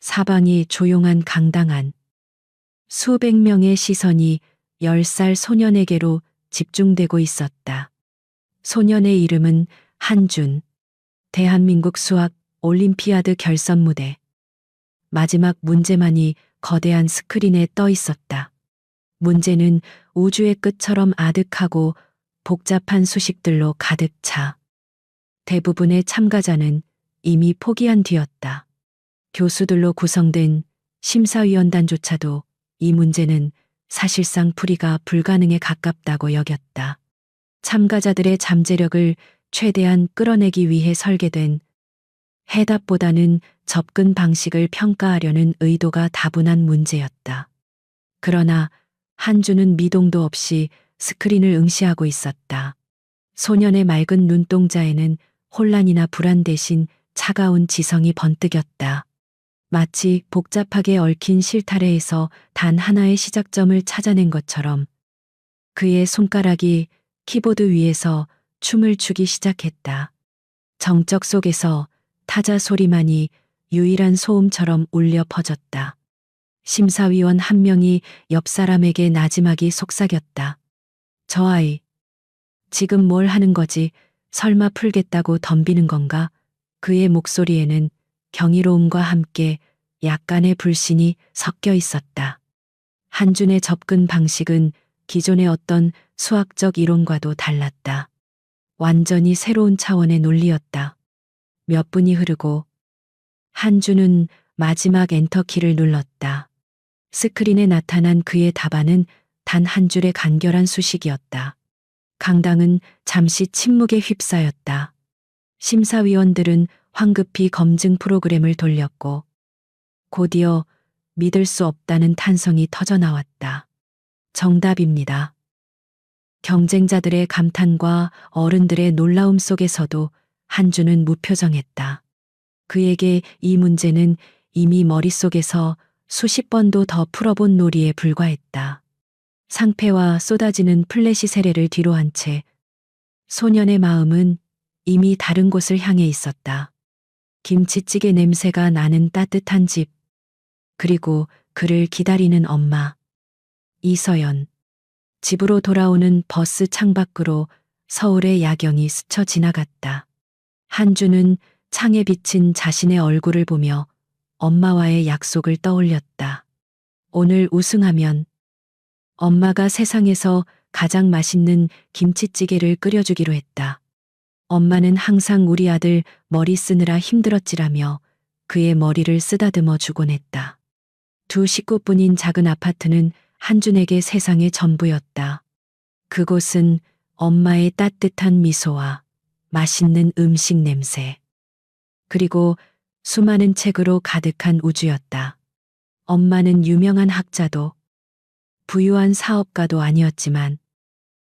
사방이 조용한 강당 안. 수백 명의 시선이 10살 소년에게로 집중되고 있었다. 소년의 이름은 한준. 대한민국 수학 올림피아드 결선 무대. 마지막 문제만이 거대한 스크린에 떠 있었다. 문제는 우주의 끝처럼 아득하고 복잡한 수식들로 가득 차. 대부분의 참가자는 이미 포기한 뒤였다. 교수들로 구성된 심사위원단조차도 이 문제는 사실상 풀이가 불가능에 가깝다고 여겼다. 참가자들의 잠재력을 최대한 끌어내기 위해 설계된 해답보다는 접근 방식을 평가하려는 의도가 다분한 문제였다. 그러나 한주는 미동도 없이 스크린을 응시하고 있었다. 소년의 맑은 눈동자에는 혼란이나 불안 대신 차가운 지성이 번뜩였다. 마치 복잡하게 얽힌 실타래에서 단 하나의 시작점을 찾아낸 것처럼 그의 손가락이 키보드 위에서 춤을 추기 시작했다. 정적 속에서 타자 소리만이 유일한 소음처럼 울려 퍼졌다. 심사위원 한 명이 옆 사람에게 나지막이 속삭였다. 저 아이, 지금 뭘 하는 거지? 설마 풀겠다고 덤비는 건가? 그의 목소리에는 경이로움과 함께 약간의 불신이 섞여 있었다. 한준의 접근 방식은 기존의 어떤 수학적 이론과도 달랐다. 완전히 새로운 차원의 논리였다. 몇 분이 흐르고 한준은 마지막 엔터키를 눌렀다. 스크린에 나타난 그의 답안은 단 한 줄의 간결한 수식이었다. 강당은 잠시 침묵에 휩싸였다. 심사위원들은 황급히 검증 프로그램을 돌렸고 곧이어 믿을 수 없다는 탄성이 터져나왔다. 정답입니다. 경쟁자들의 감탄과 어른들의 놀라움 속에서도 한주는 무표정했다. 그에게 이 문제는 이미 머릿속에서 수십 번도 더 풀어본 놀이에 불과했다. 상패와 쏟아지는 플래시 세례를 뒤로 한 채 소년의 마음은 이미 다른 곳을 향해 있었다. 김치찌개 냄새가 나는 따뜻한 집, 그리고 그를 기다리는 엄마. 이서연. 집으로 돌아오는 버스 창밖으로 서울의 야경이 스쳐 지나갔다. 한주는 창에 비친 자신의 얼굴을 보며 엄마와의 약속을 떠올렸다. 오늘 우승하면 엄마가 세상에서 가장 맛있는 김치찌개를 끓여주기로 했다. 엄마는 항상 우리 아들 머리 쓰느라 힘들었지라며 그의 머리를 쓰다듬어 주곤 했다. 두 식구뿐인 작은 아파트는 한준에게 세상의 전부였다. 그곳은 엄마의 따뜻한 미소와 맛있는 음식 냄새, 그리고 수많은 책으로 가득한 우주였다. 엄마는 유명한 학자도 부유한 사업가도 아니었지만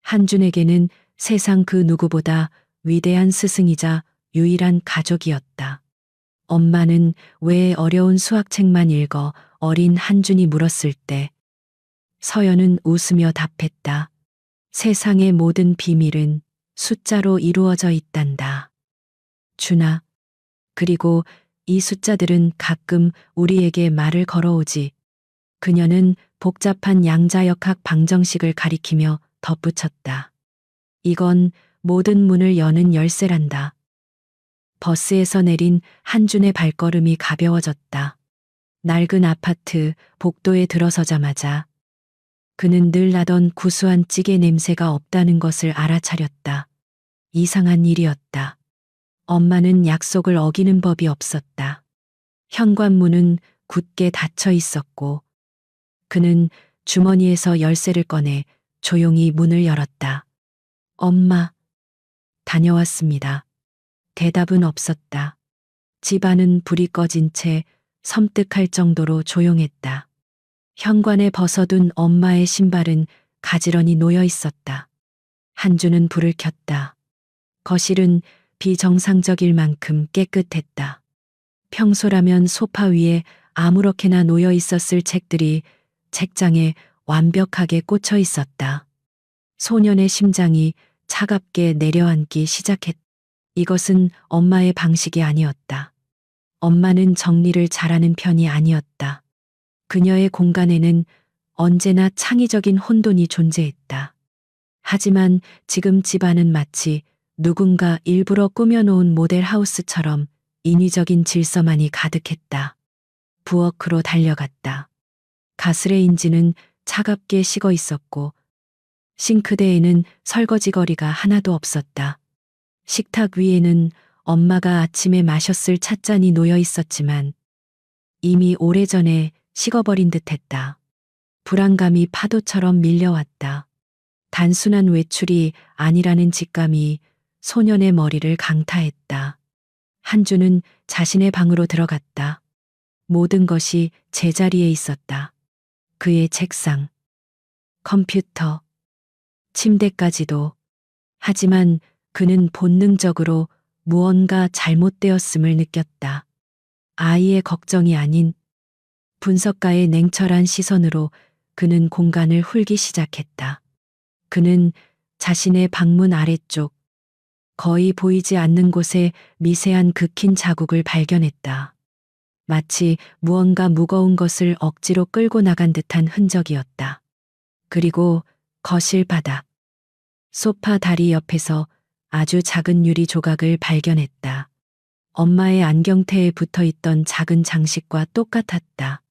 한준에게는 세상 그 누구보다 위대한 스승이자 유일한 가족이었다. 엄마는 왜 어려운 수학책만 읽어 어린 한준이 물었을 때 서연은 웃으며 답했다. 세상의 모든 비밀은 숫자로 이루어져 있단다. 준아, 그리고 이 숫자들은 가끔 우리에게 말을 걸어오지. 그녀는 복잡한 양자역학 방정식을 가리키며 덧붙였다. 이건 모든 문을 여는 열쇠란다. 버스에서 내린 한준의 발걸음이 가벼워졌다. 낡은 아파트 복도에 들어서자마자 그는 늘 나던 구수한 찌개 냄새가 없다는 것을 알아차렸다. 이상한 일이었다. 엄마는 약속을 어기는 법이 없었다. 현관문은 굳게 닫혀 있었고 그는 주머니에서 열쇠를 꺼내 조용히 문을 열었다. 엄마, 다녀왔습니다. 대답은 없었다. 집안은 불이 꺼진 채 섬뜩할 정도로 조용했다. 현관에 벗어둔 엄마의 신발은 가지런히 놓여 있었다. 한주는 불을 켰다. 거실은 비정상적일 만큼 깨끗했다. 평소라면 소파 위에 아무렇게나 놓여 있었을 책들이 책장에 완벽하게 꽂혀 있었다. 소년의 심장이 차갑게 내려앉기 시작했다. 이것은 엄마의 방식이 아니었다. 엄마는 정리를 잘하는 편이 아니었다. 그녀의 공간에는 언제나 창의적인 혼돈이 존재했다. 하지만 지금 집안은 마치 누군가 일부러 꾸며놓은 모델하우스처럼 인위적인 질서만이 가득했다. 부엌으로 달려갔다. 가스레인지는 차갑게 식어 있었고 싱크대에는 설거지 거리가 하나도 없었다. 식탁 위에는 엄마가 아침에 마셨을 찻잔이 놓여 있었지만 이미 오래전에 식어버린 듯했다. 불안감이 파도처럼 밀려왔다. 단순한 외출이 아니라는 직감이 소년의 머리를 강타했다. 한주는 자신의 방으로 들어갔다. 모든 것이 제자리에 있었다. 그의 책상, 컴퓨터, 침대까지도. 하지만 그는 본능적으로 무언가 잘못되었음을 느꼈다. 아이의 걱정이 아닌 분석가의 냉철한 시선으로 그는 공간을 훑기 시작했다. 그는 자신의 방문 아래쪽, 거의 보이지 않는 곳에 미세한 극힌 자국을 발견했다. 마치 무언가 무거운 것을 억지로 끌고 나간 듯한 흔적이었다. 그리고 거실 바닥, 소파 다리 옆에서 아주 작은 유리 조각을 발견했다. 엄마의 안경테에 붙어 있던 작은 장식과 똑같았다.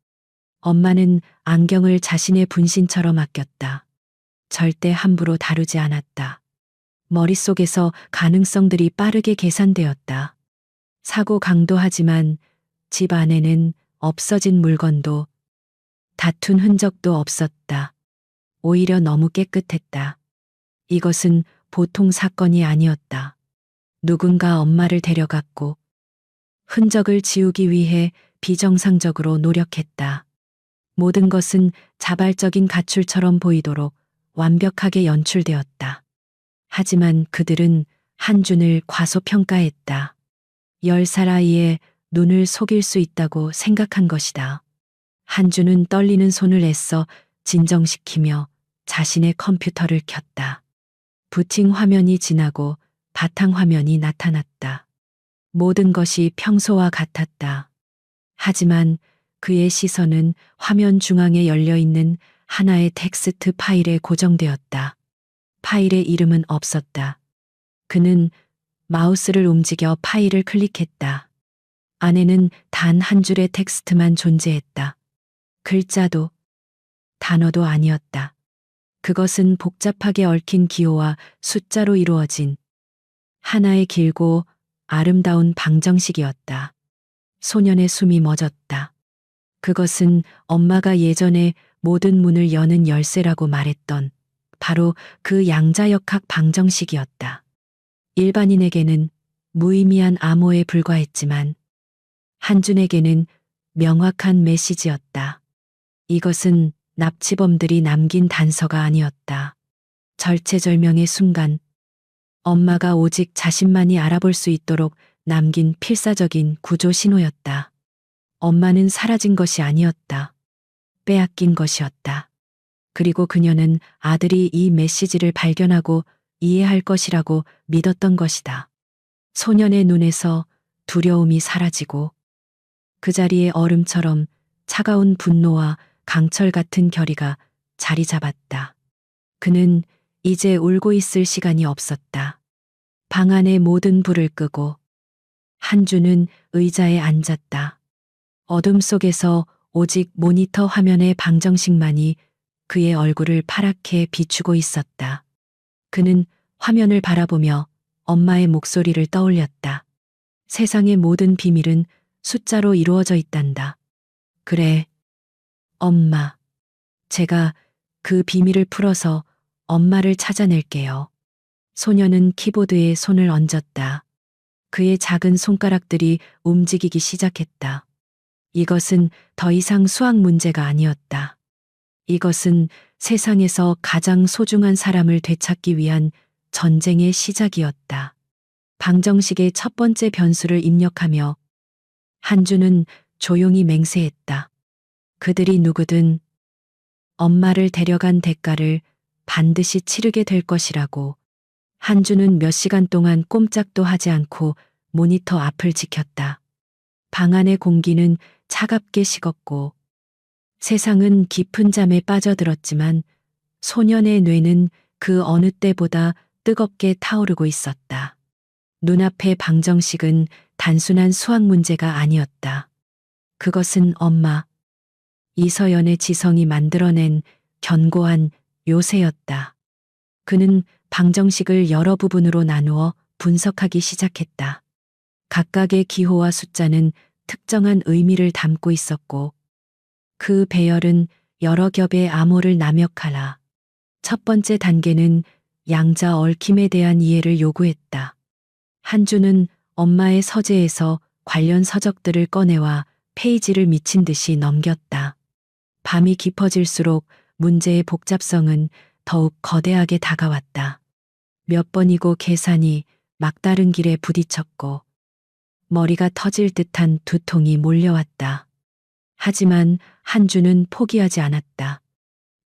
엄마는 안경을 자신의 분신처럼 아꼈다. 절대 함부로 다루지 않았다. 머릿속에서 가능성들이 빠르게 계산되었다. 사고 강도하지만 집 안에는 없어진 물건도 다툰 흔적도 없었다. 오히려 너무 깨끗했다. 이것은 보통 사건이 아니었다. 누군가 엄마를 데려갔고 흔적을 지우기 위해 비정상적으로 노력했다. 모든 것은 자발적인 가출처럼 보이도록 완벽하게 연출되었다. 하지만 그들은 한준을 과소평가했다. 10살 아이의 눈을 속일 수 있다고 생각한 것이다. 한준은 떨리는 손을 애써 진정시키며 자신의 컴퓨터를 켰다. 부팅 화면이 지나고 바탕 화면이 나타났다. 모든 것이 평소와 같았다. 하지만 그의 시선은 화면 중앙에 열려있는 하나의 텍스트 파일에 고정되었다. 파일의 이름은 없었다. 그는 마우스를 움직여 파일을 클릭했다. 안에는 단 한 줄의 텍스트만 존재했다. 글자도 단어도 아니었다. 그것은 복잡하게 얽힌 기호와 숫자로 이루어진 하나의 길고 아름다운 방정식이었다. 소년의 숨이 멎었다. 그것은 엄마가 예전에 모든 문을 여는 열쇠라고 말했던 바로 그 양자역학 방정식이었다. 일반인에게는 무의미한 암호에 불과했지만 한준에게는 명확한 메시지였다. 이것은 납치범들이 남긴 단서가 아니었다. 절체절명의 순간 엄마가 오직 자신만이 알아볼 수 있도록 남긴 필사적인 구조 신호였다. 엄마는 사라진 것이 아니었다. 빼앗긴 것이었다. 그리고 그녀는 아들이 이 메시지를 발견하고 이해할 것이라고 믿었던 것이다. 소년의 눈에서 두려움이 사라지고 그 자리에 얼음처럼 차가운 분노와 강철 같은 결의가 자리 잡았다. 그는 이제 울고 있을 시간이 없었다. 방 안의 모든 불을 끄고 한주는 의자에 앉았다. 어둠 속에서 오직 모니터 화면의 방정식만이 그의 얼굴을 파랗게 비추고 있었다. 그는 화면을 바라보며 엄마의 목소리를 떠올렸다. 세상의 모든 비밀은 숫자로 이루어져 있단다. 그래, 엄마. 제가 그 비밀을 풀어서 엄마를 찾아낼게요. 소녀는 키보드에 손을 얹었다. 그의 작은 손가락들이 움직이기 시작했다. 이것은 더 이상 수학 문제가 아니었다. 이것은 세상에서 가장 소중한 사람을 되찾기 위한 전쟁의 시작이었다. 방정식의 첫 번째 변수를 입력하며 한주는 조용히 맹세했다. 그들이 누구든 엄마를 데려간 대가를 반드시 치르게 될 것이라고. 한주는 몇 시간 동안 꼼짝도 하지 않고 모니터 앞을 지켰다. 방 안의 공기는 차갑게 식었고 세상은 깊은 잠에 빠져들었지만 소년의 뇌는 그 어느 때보다 뜨겁게 타오르고 있었다. 눈앞의 방정식은 단순한 수학 문제가 아니었다. 그것은 엄마 이서연의 지성이 만들어낸 견고한 요새였다. 그는 방정식을 여러 부분으로 나누어 분석하기 시작했다. 각각의 기호와 숫자는 특정한 의미를 담고 있었고 그 배열은 여러 겹의 암호를 남역하라. 첫 번째 단계는 양자 얽힘에 대한 이해를 요구했다. 한주는 엄마의 서재에서 관련 서적들을 꺼내와 페이지를 미친 듯이 넘겼다. 밤이 깊어질수록 문제의 복잡성은 더욱 거대하게 다가왔다. 몇 번이고 계산이 막다른 길에 부딪혔고 머리가 터질 듯한 두통이 몰려왔다. 하지만 한주는 포기하지 않았다.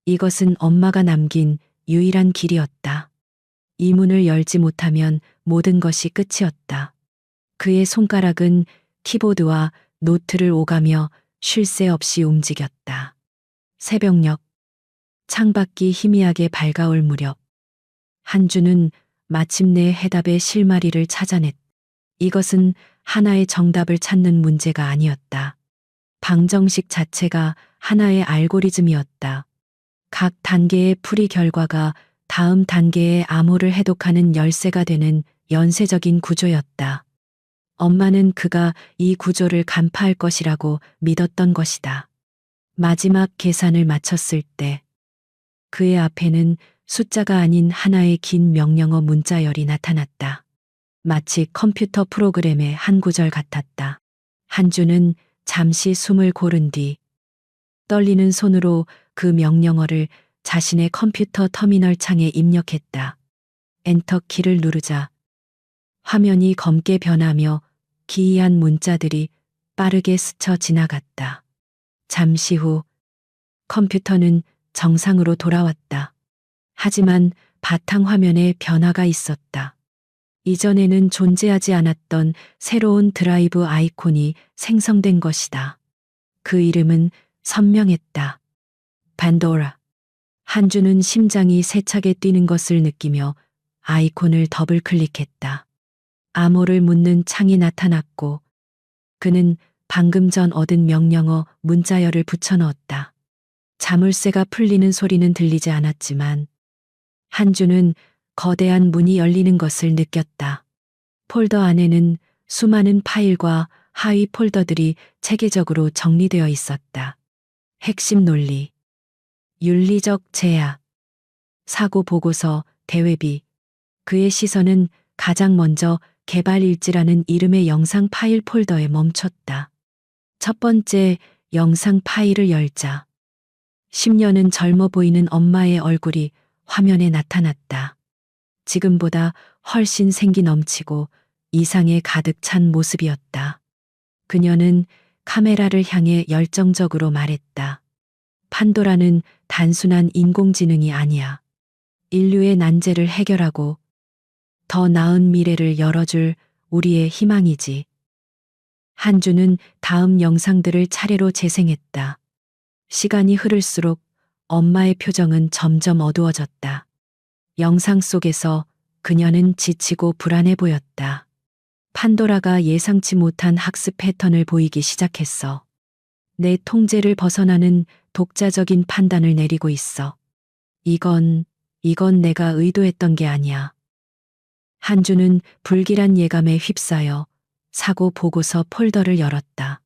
이것은 엄마가 남긴 유일한 길이었다. 이 문을 열지 못하면 모든 것이 끝이었다. 그의 손가락은 키보드와 노트를 오가며 쉴 새 없이 움직였다. 새벽녘, 창밖이 희미하게 밝아올 무렵, 한주는 마침내 해답의 실마리를 찾아냈다. 이것은 하나의 정답을 찾는 문제가 아니었다. 방정식 자체가 하나의 알고리즘이었다. 각 단계의 풀이 결과가 다음 단계의 암호를 해독하는 열쇠가 되는 연쇄적인 구조였다. 엄마는 그가 이 구조를 간파할 것이라고 믿었던 것이다. 마지막 계산을 마쳤을 때 그의 앞에는 숫자가 아닌 하나의 긴 명령어 문자열이 나타났다. 마치 컴퓨터 프로그램의 한 구절 같았다. 한주는 잠시 숨을 고른 뒤 떨리는 손으로 그 명령어를 자신의 컴퓨터 터미널 창에 입력했다. 엔터 키를 누르자 화면이 검게 변하며 기이한 문자들이 빠르게 스쳐 지나갔다. 잠시 후 컴퓨터는 정상으로 돌아왔다. 하지만 바탕화면에 변화가 있었다. 이전에는 존재하지 않았던 새로운 드라이브 아이콘이 생성된 것이다. 그 이름은 선명했다. 판도라. 한주는 심장이 세차게 뛰는 것을 느끼며 아이콘을 더블 클릭했다. 암호를 묻는 창이 나타났고 그는 방금 전 얻은 명령어 문자열을 붙여넣었다. 자물쇠가 풀리는 소리는 들리지 않았지만 한주는 거대한 문이 열리는 것을 느꼈다. 폴더 안에는 수많은 파일과 하위 폴더들이 체계적으로 정리되어 있었다. 핵심 논리, 윤리적 제약, 사고 보고서, 대외비. 그의 시선은 가장 먼저 개발 일지라는 이름의 영상 파일 폴더에 멈췄다. 첫 번째 영상 파일을 열자 10년은 젊어 보이는 엄마의 얼굴이 화면에 나타났다. 지금보다 훨씬 생기 넘치고 이상에 가득 찬 모습이었다. 그녀는 카메라를 향해 열정적으로 말했다. 판도라는 단순한 인공지능이 아니야. 인류의 난제를 해결하고 더 나은 미래를 열어줄 우리의 희망이지. 한주는 다음 영상들을 차례로 재생했다. 시간이 흐를수록 엄마의 표정은 점점 어두워졌다. 영상 속에서 그녀는 지치고 불안해 보였다. 판도라가 예상치 못한 학습 패턴을 보이기 시작했어. 내 통제를 벗어나는 독자적인 판단을 내리고 있어. 이건 내가 의도했던 게 아니야. 한주는 불길한 예감에 휩싸여 사고 보고서 폴더를 열었다.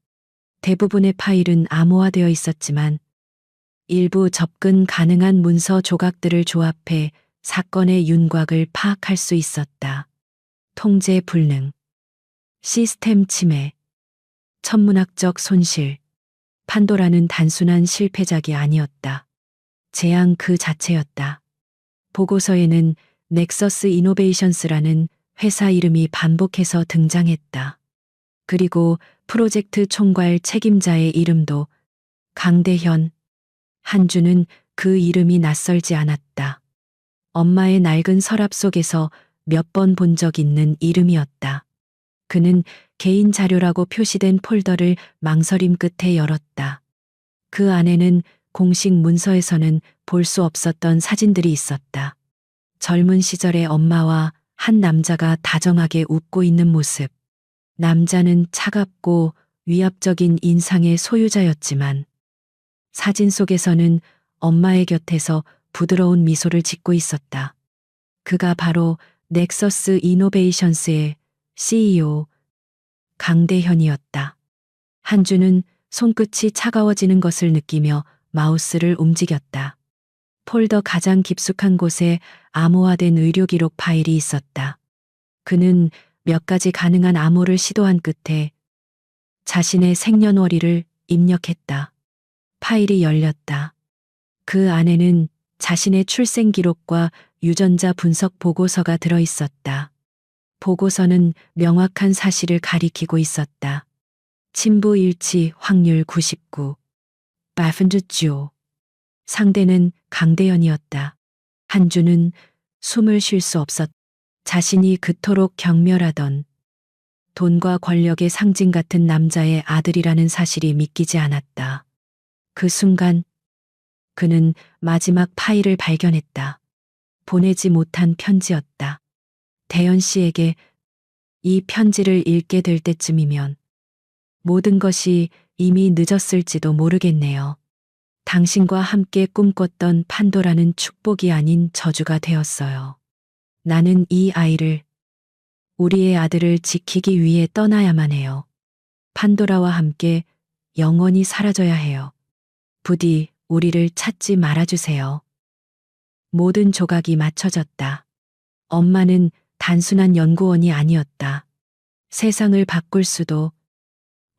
대부분의 파일은 암호화되어 있었지만 일부 접근 가능한 문서 조각들을 조합해 사건의 윤곽을 파악할 수 있었다. 통제 불능, 시스템 침해, 천문학적 손실. 판도라는 단순한 실패작이 아니었다. 재앙 그 자체였다. 보고서에는 넥서스 이노베이션스라는 회사 이름이 반복해서 등장했다. 그리고 프로젝트 총괄 책임자의 이름도 강대현. 한주는 그 이름이 낯설지 않았다. 엄마의 낡은 서랍 속에서 몇 번 본 적 있는 이름이었다. 그는 개인 자료라고 표시된 폴더를 망설임 끝에 열었다. 그 안에는 공식 문서에서는 볼 수 없었던 사진들이 있었다. 젊은 시절의 엄마와 한 남자가 다정하게 웃고 있는 모습. 남자는 차갑고 위압적인 인상의 소유자였지만 사진 속에서는 엄마의 곁에서 부드러운 미소를 짓고 있었다. 그가 바로 넥서스 이노베이션스의 CEO 강대현이었다. 한주는 손끝이 차가워지는 것을 느끼며 마우스를 움직였다. 폴더 가장 깊숙한 곳에 암호화된 의료 기록 파일이 있었다. 그는 몇 가지 가능한 암호를 시도한 끝에 자신의 생년월일을 입력했다. 파일이 열렸다. 그 안에는 자신의 출생 기록과 유전자 분석 보고서가 들어 있었다. 보고서는 명확한 사실을 가리키고 있었다. 친부 일치 확률 99. 바픈드주오. 상대는 강대현이었다. 한주는 숨을 쉴 수 없었다. 자신이 그토록 경멸하던 돈과 권력의 상징 같은 남자의 아들이라는 사실이 믿기지 않았다. 그 순간 그는 마지막 파일을 발견했다. 보내지 못한 편지였다. 대현 씨에게 이 편지를 읽게 될 때쯤이면 모든 것이 이미 늦었을지도 모르겠네요. 당신과 함께 꿈꿨던 판도라는 축복이 아닌 저주가 되었어요. 나는 이 아이를, 우리의 아들을 지키기 위해 떠나야만 해요. 판도라와 함께 영원히 사라져야 해요. 부디 우리를 찾지 말아주세요. 모든 조각이 맞춰졌다. 엄마는 단순한 연구원이 아니었다. 세상을 바꿀 수도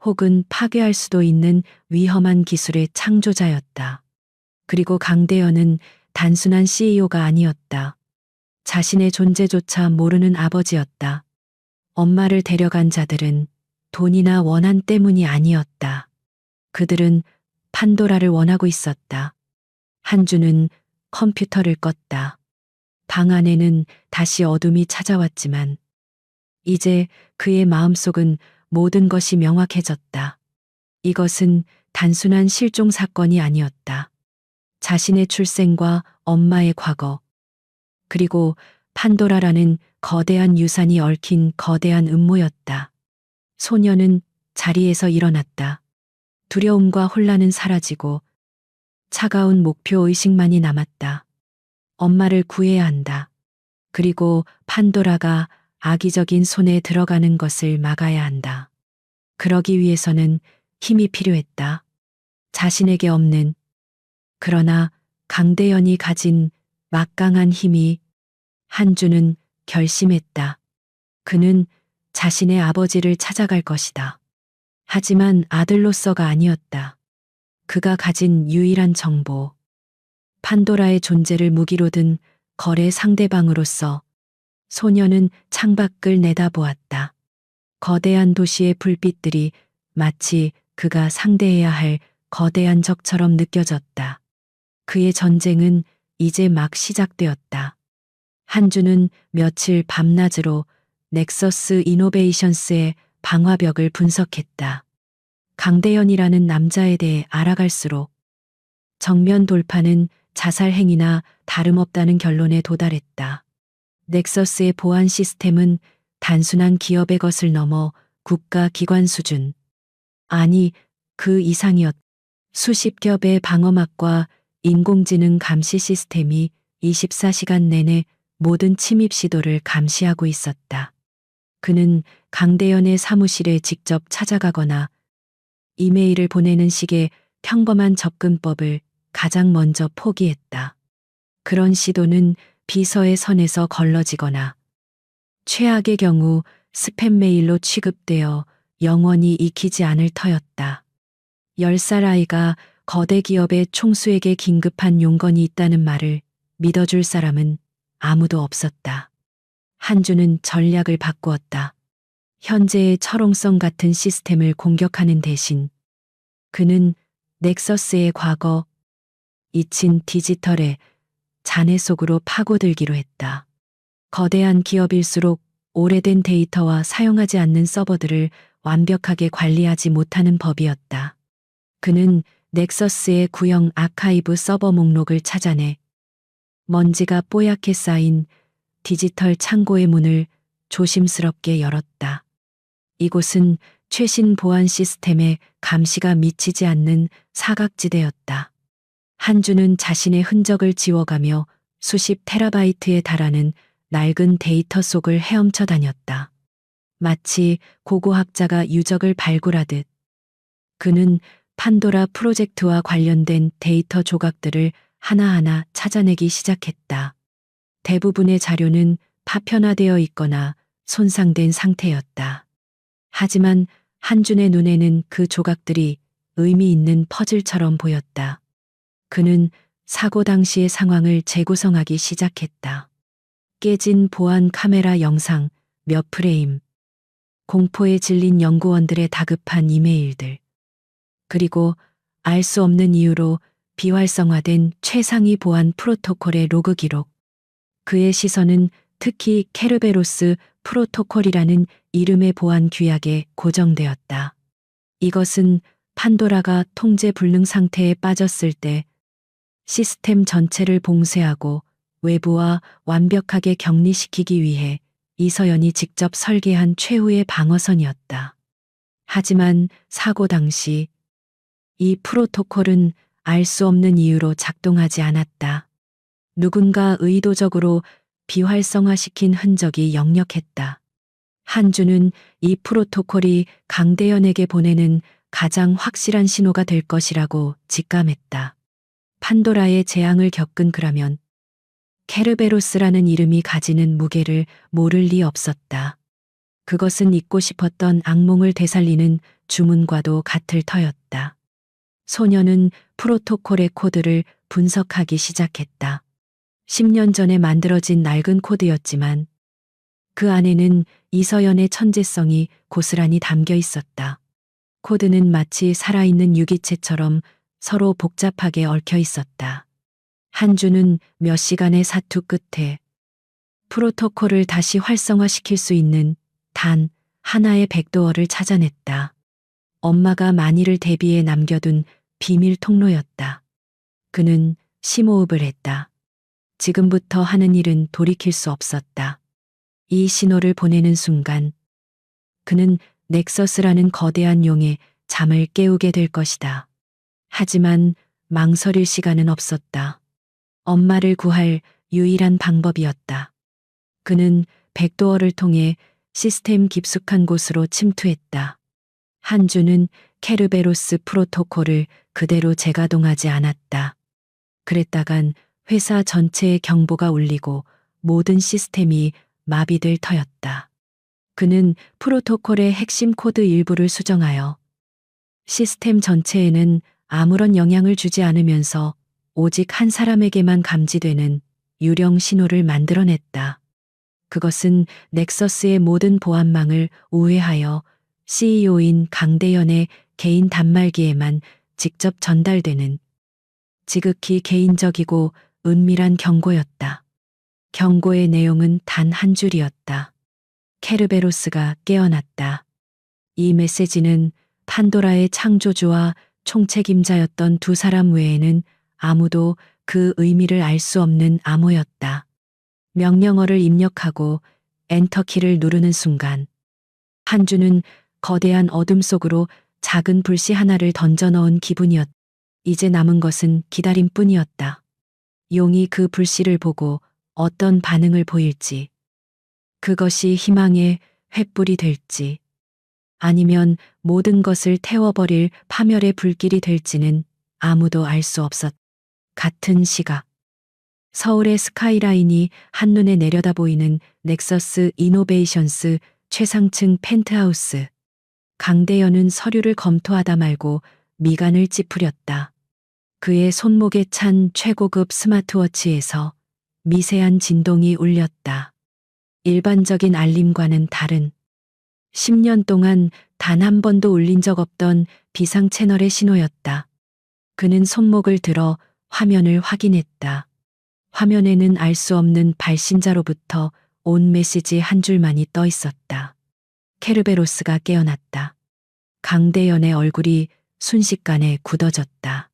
혹은 파괴할 수도 있는 위험한 기술의 창조자였다. 그리고 강대현은 단순한 CEO가 아니었다. 자신의 존재조차 모르는 아버지였다. 엄마를 데려간 자들은 돈이나 원한 때문이 아니었다. 그들은 판도라를 원하고 있었다. 한주는 컴퓨터를 껐다. 방 안에는 다시 어둠이 찾아왔지만 이제 그의 마음속은 모든 것이 명확해졌다. 이것은 단순한 실종 사건이 아니었다. 자신의 출생과 엄마의 과거, 그리고 판도라라는 거대한 유산이 얽힌 거대한 음모였다. 소녀는 자리에서 일어났다. 두려움과 혼란은 사라지고 차가운 목표 의식만이 남았다. 엄마를 구해야 한다. 그리고 판도라가 악의적인 손에 들어가는 것을 막아야 한다. 그러기 위해서는 힘이 필요했다. 자신에게 없는, 그러나 강대현이 가진 막강한 힘이. 한주는 결심했다. 그는 자신의 아버지를 찾아갈 것이다. 하지만 아들로서가 아니었다. 그가 가진 유일한 정보, 판도라의 존재를 무기로 든 거래 상대방으로서 소녀는 창밖을 내다보았다. 거대한 도시의 불빛들이 마치 그가 상대해야 할 거대한 적처럼 느껴졌다. 그의 전쟁은 이제 막 시작되었다. 한주는 며칠 밤낮으로 넥서스 이노베이션스의 방화벽을 분석했다. 강대현이라는 남자에 대해 알아갈수록 정면 돌파는 자살 행위나 다름없다는 결론에 도달했다. 넥서스의 보안 시스템은 단순한 기업의 것을 넘어 국가 기관 수준, 아니 그 이상이었다. 수십 겹의 방어막과 인공지능 감시 시스템이 24시간 내내 모든 침입 시도를 감시하고 있었다. 그는 강대현의 사무실에 직접 찾아가거나 이메일을 보내는 식의 평범한 접근법을 가장 먼저 포기했다. 그런 시도는 비서의 선에서 걸러지거나 최악의 경우 스팸 메일로 취급되어 영원히 익히지 않을 터였다. 10살 아이가 거대 기업의 총수에게 긴급한 용건이 있다는 말을 믿어줄 사람은 아무도 없었다. 한주는 전략을 바꾸었다. 현재의 철옹성 같은 시스템을 공격하는 대신 그는 넥서스의 과거, 잊힌 디지털의 잔해 속으로 파고들기로 했다. 거대한 기업일수록 오래된 데이터와 사용하지 않는 서버들을 완벽하게 관리하지 못하는 법이었다. 그는 넥서스의 구형 아카이브 서버 목록을 찾아내 먼지가 뽀얗게 쌓인 디지털 창고의 문을 조심스럽게 열었다. 이곳은 최신 보안 시스템에 감시가 미치지 않는 사각지대였다. 한주는 자신의 흔적을 지워가며 수십 테라바이트에 달하는 낡은 데이터 속을 헤엄쳐 다녔다. 마치 고고학자가 유적을 발굴하듯 그는 판도라 프로젝트와 관련된 데이터 조각들을 하나하나 찾아내기 시작했다. 대부분의 자료는 파편화되어 있거나 손상된 상태였다. 하지만 한준의 눈에는 그 조각들이 의미 있는 퍼즐처럼 보였다. 그는 사고 당시의 상황을 재구성하기 시작했다. 깨진 보안 카메라 영상 몇 프레임, 공포에 질린 연구원들의 다급한 이메일들, 그리고 알 수 없는 이유로 비활성화된 최상위 보안 프로토콜의 로그 기록. 그의 시선은 특히 케르베로스 프로토콜이라는 이름의 보안 규약에 고정되었다. 이것은 판도라가 통제 불능 상태에 빠졌을 때 시스템 전체를 봉쇄하고 외부와 완벽하게 격리시키기 위해 이서연이 직접 설계한 최후의 방어선이었다. 하지만 사고 당시 이 프로토콜은 알 수 없는 이유로 작동하지 않았다. 누군가 의도적으로 비활성화시킨 흔적이 역력했다. 한주는 이 프로토콜이 강대현에게 보내는 가장 확실한 신호가 될 것이라고 직감했다. 판도라의 재앙을 겪은 그라면 케르베로스라는 이름이 가지는 무게를 모를 리 없었다. 그것은 잊고 싶었던 악몽을 되살리는 주문과도 같을 터였다. 소녀는 프로토콜의 코드를 분석하기 시작했다. 10년 전에 만들어진 낡은 코드였지만 그 안에는 이서연의 천재성이 고스란히 담겨 있었다. 코드는 마치 살아있는 유기체처럼 서로 복잡하게 얽혀 있었다. 한주는 몇 시간의 사투 끝에 프로토콜을 다시 활성화시킬 수 있는 단 하나의 백도어를 찾아냈다. 엄마가 만일을 대비해 남겨둔 비밀 통로였다. 그는 심호흡을 했다. 지금부터 하는 일은 돌이킬 수 없었다. 이 신호를 보내는 순간 그는 넥서스라는 거대한 용의 잠을 깨우게 될 것이다. 하지만 망설일 시간은 없었다. 엄마를 구할 유일한 방법이었다. 그는 백도어를 통해 시스템 깊숙한 곳으로 침투했다. 한주는 케르베로스 프로토콜을 그대로 재가동하지 않았다. 그랬다간 회사 전체의 경보가 울리고 모든 시스템이 마비될 터였다. 그는 프로토콜의 핵심 코드 일부를 수정하여 시스템 전체에는 아무런 영향을 주지 않으면서 오직 한 사람에게만 감지되는 유령 신호를 만들어냈다. 그것은 넥서스의 모든 보안망을 우회하여 CEO인 강대현의 개인 단말기에만 직접 전달되는 지극히 개인적이고 은밀한 경고였다. 경고의 내용은 단 한 줄이었다. 케르베로스가 깨어났다. 이 메시지는 판도라의 창조주와 총책임자였던 두 사람 외에는 아무도 그 의미를 알 수 없는 암호였다. 명령어를 입력하고 엔터키를 누르는 순간 한주는 거대한 어둠 속으로 작은 불씨 하나를 던져 넣은 기분이었다. 이제 남은 것은 기다림뿐이었다. 용이 그 불씨를 보고 어떤 반응을 보일지, 그것이 희망의 횃불이 될지, 아니면 모든 것을 태워버릴 파멸의 불길이 될지는 아무도 알 수 없었다. 같은 시각, 서울의 스카이라인이 한눈에 내려다 보이는 넥서스 이노베이션스 최상층 펜트하우스. 강대현은 서류를 검토하다 말고 미간을 찌푸렸다. 그의 손목에 찬 최고급 스마트워치에서 미세한 진동이 울렸다. 일반적인 알림과는 다른 10년 동안 단 한 번도 울린 적 없던 비상 채널의 신호였다. 그는 손목을 들어 화면을 확인했다. 화면에는 알 수 없는 발신자로부터 온 메시지 한 줄만이 떠 있었다. 케르베로스가 깨어났다. 강대연의 얼굴이 순식간에 굳어졌다.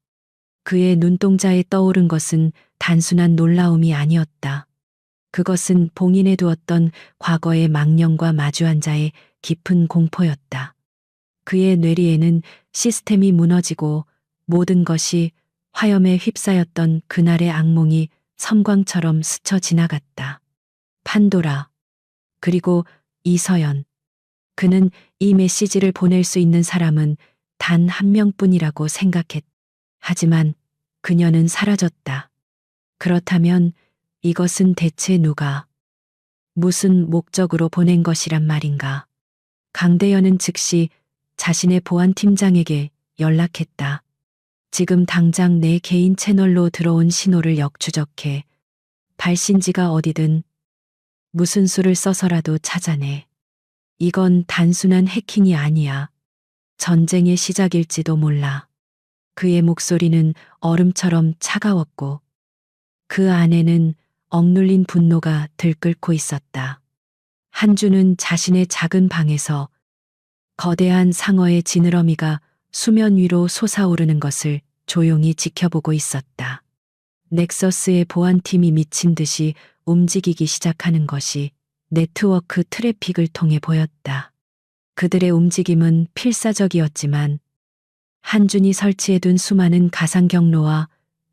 그의 눈동자에 떠오른 것은 단순한 놀라움이 아니었다. 그것은 봉인해 두었던 과거의 망령과 마주한 자의 깊은 공포였다. 그의 뇌리에는 시스템이 무너지고 모든 것이 화염에 휩싸였던 그날의 악몽이 섬광처럼 스쳐 지나갔다. 판도라, 그리고 이서연. 그는 이 메시지를 보낼 수 있는 사람은 단 한 명뿐이라고 생각했다. 하지만 그녀는 사라졌다. 그렇다면 이것은 대체 누가, 무슨 목적으로 보낸 것이란 말인가? 강대현은 즉시 자신의 보안팀장에게 연락했다. 지금 당장 내 개인 채널로 들어온 신호를 역추적해 발신지가 어디든 무슨 수를 써서라도 찾아내. 이건 단순한 해킹이 아니야. 전쟁의 시작일지도 몰라. 그의 목소리는 얼음처럼 차가웠고 그 안에는 억눌린 분노가 들끓고 있었다. 한주는 자신의 작은 방에서 거대한 상어의 지느러미가 수면 위로 솟아오르는 것을 조용히 지켜보고 있었다. 넥서스의 보안팀이 미친 듯이 움직이기 시작하는 것이 네트워크 트래픽을 통해 보였다. 그들의 움직임은 필사적이었지만 한준이 설치해둔 수많은 가상 경로와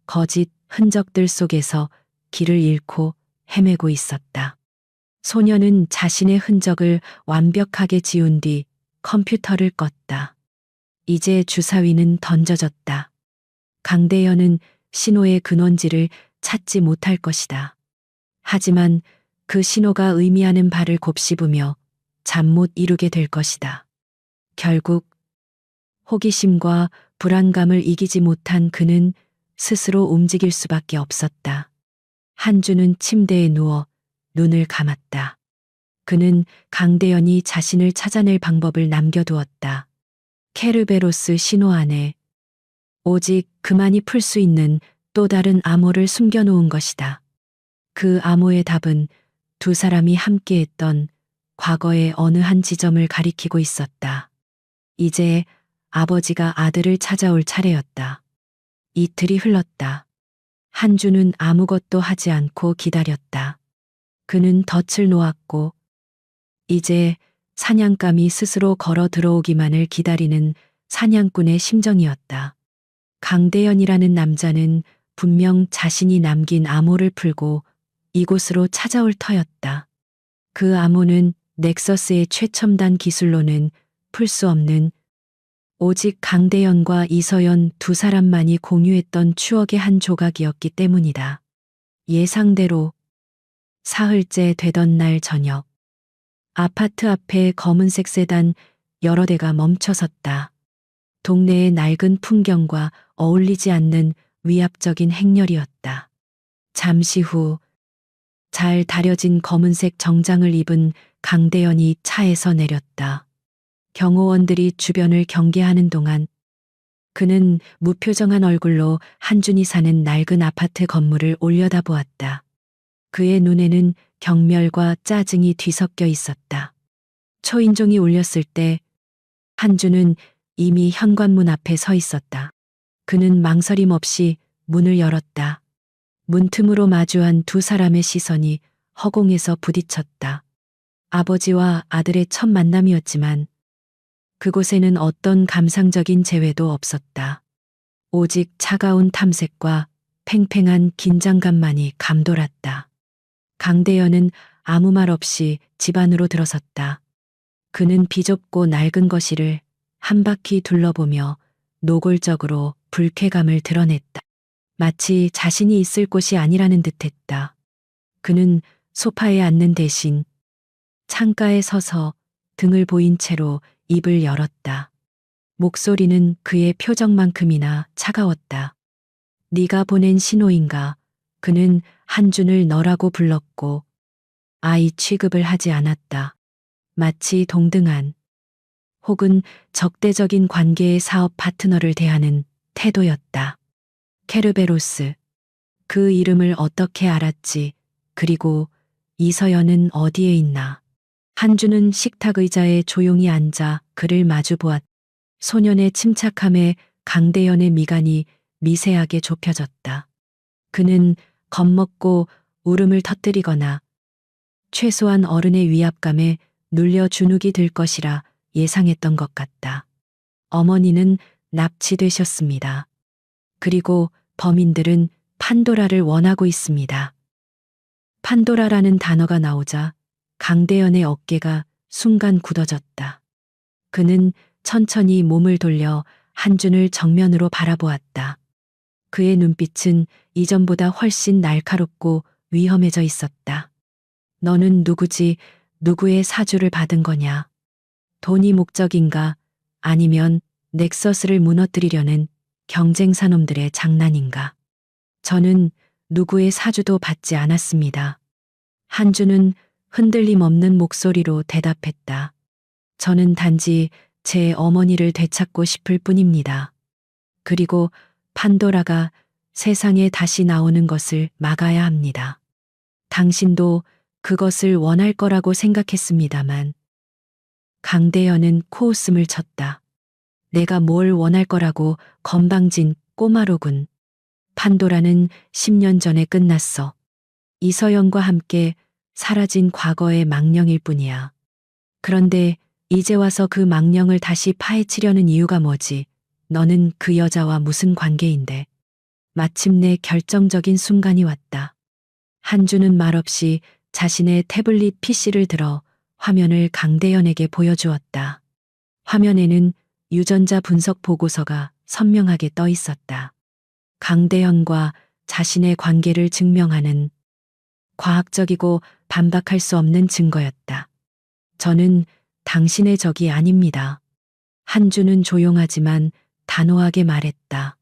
거짓 흔적들 속에서 길을 잃고 헤매고 있었다. 소녀는 자신의 흔적을 완벽하게 지운 뒤 컴퓨터를 껐다. 이제 주사위는 던져졌다. 강대현은 신호의 근원지를 찾지 못할 것이다. 하지만 그 신호가 의미하는 바를 곱씹으며 잠 못 이루게 될 것이다. 결국 호기심과 불안감을 이기지 못한 그는 스스로 움직일 수밖에 없었다. 한주는 침대에 누워 눈을 감았다. 그는 강대현이 자신을 찾아낼 방법을 남겨두었다. 케르베로스 신호 안에 오직 그만이 풀 수 있는 또 다른 암호를 숨겨놓은 것이다. 그 암호의 답은 두 사람이 함께했던 과거의 어느 한 지점을 가리키고 있었다. 이제 아버지가 아들을 찾아올 차례였다. 이틀이 흘렀다. 한주는 아무것도 하지 않고 기다렸다. 그는 덫을 놓았고 이제 사냥감이 스스로 걸어 들어오기만을 기다리는 사냥꾼의 심정이었다. 강대현이라는 남자는 분명 자신이 남긴 암호를 풀고 이곳으로 찾아올 터였다. 그 암호는 넥서스의 최첨단 기술로는 풀 수 없는, 오직 강대현과 이서연 두 사람만이 공유했던 추억의 한 조각이었기 때문이다. 예상대로 사흘째 되던 날 저녁, 아파트 앞에 검은색 세단 여러 대가 멈춰섰다. 동네의 낡은 풍경과 어울리지 않는 위압적인 행렬이었다. 잠시 후 잘 다려진 검은색 정장을 입은 강대현이 차에서 내렸다. 경호원들이 주변을 경계하는 동안 그는 무표정한 얼굴로 한준이 사는 낡은 아파트 건물을 올려다보았다. 그의 눈에는 경멸과 짜증이 뒤섞여 있었다. 초인종이 울렸을 때 한준은 이미 현관문 앞에 서 있었다. 그는 망설임 없이 문을 열었다. 문틈으로 마주한 두 사람의 시선이 허공에서 부딪혔다. 아버지와 아들의 첫 만남이었지만 그곳에는 어떤 감상적인 재회도 없었다. 오직 차가운 탐색과 팽팽한 긴장감만이 감돌았다. 강대현은 아무 말 없이 집 안으로 들어섰다. 그는 비좁고 낡은 거실을 한 바퀴 둘러보며 노골적으로 불쾌감을 드러냈다. 마치 자신이 있을 곳이 아니라는 듯했다. 그는 소파에 앉는 대신 창가에 서서 등을 보인 채로 입을 열었다. 목소리는 그의 표정만큼이나 차가웠다. 네가 보낸 신호인가? 그는 한준을 너라고 불렀고 아이 취급을 하지 않았다. 마치 동등한 혹은 적대적인 관계의 사업 파트너를 대하는 태도였다. 케르베로스. 그 이름을 어떻게 알았지? 그리고 이서연은 어디에 있나? 한주는 식탁 의자에 조용히 앉아 그를 마주 보았다. 소년의 침착함에 강대연의 미간이 미세하게 좁혀졌다. 그는 겁먹고 울음을 터뜨리거나 최소한 어른의 위압감에 눌려 주눅이 들 것이라 예상했던 것 같다. 어머니는 납치되셨습니다. 그리고 범인들은 판도라를 원하고 있습니다. 판도라라는 단어가 나오자 강대연의 어깨가 순간 굳어졌다. 그는 천천히 몸을 돌려 한준을 정면으로 바라보았다. 그의 눈빛은 이전보다 훨씬 날카롭고 위험해져 있었다. 너는 누구지? 누구의 사주를 받은 거냐? 돈이 목적인가? 아니면 넥서스를 무너뜨리려는 경쟁사놈들의 장난인가? 저는 누구의 사주도 받지 않았습니다. 한주는 흔들림 없는 목소리로 대답했다. 저는 단지 제 어머니를 되찾고 싶을 뿐입니다. 그리고 판도라가 세상에 다시 나오는 것을 막아야 합니다. 당신도 그것을 원할 거라고 생각했습니다만. 강대현은 코웃음을 쳤다. 내가 뭘 원할 거라고 건방진 꼬마로군. 판도라는 10년 전에 끝났어. 이서연과 함께 사라진 과거의 망령일 뿐이야. 그런데 이제 와서 그 망령을 다시 파헤치려는 이유가 뭐지? 너는 그 여자와 무슨 관계인데? 마침내 결정적인 순간이 왔다. 한주는 말없이 자신의 태블릿 PC를 들어 화면을 강대현에게 보여주었다. 화면에는 유전자 분석 보고서가 선명하게 떠 있었다. 강대현과 자신의 관계를 증명하는 과학적이고 반박할 수 없는 증거였다. 저는 당신의 적이 아닙니다. 한주는 조용하지만 단호하게 말했다.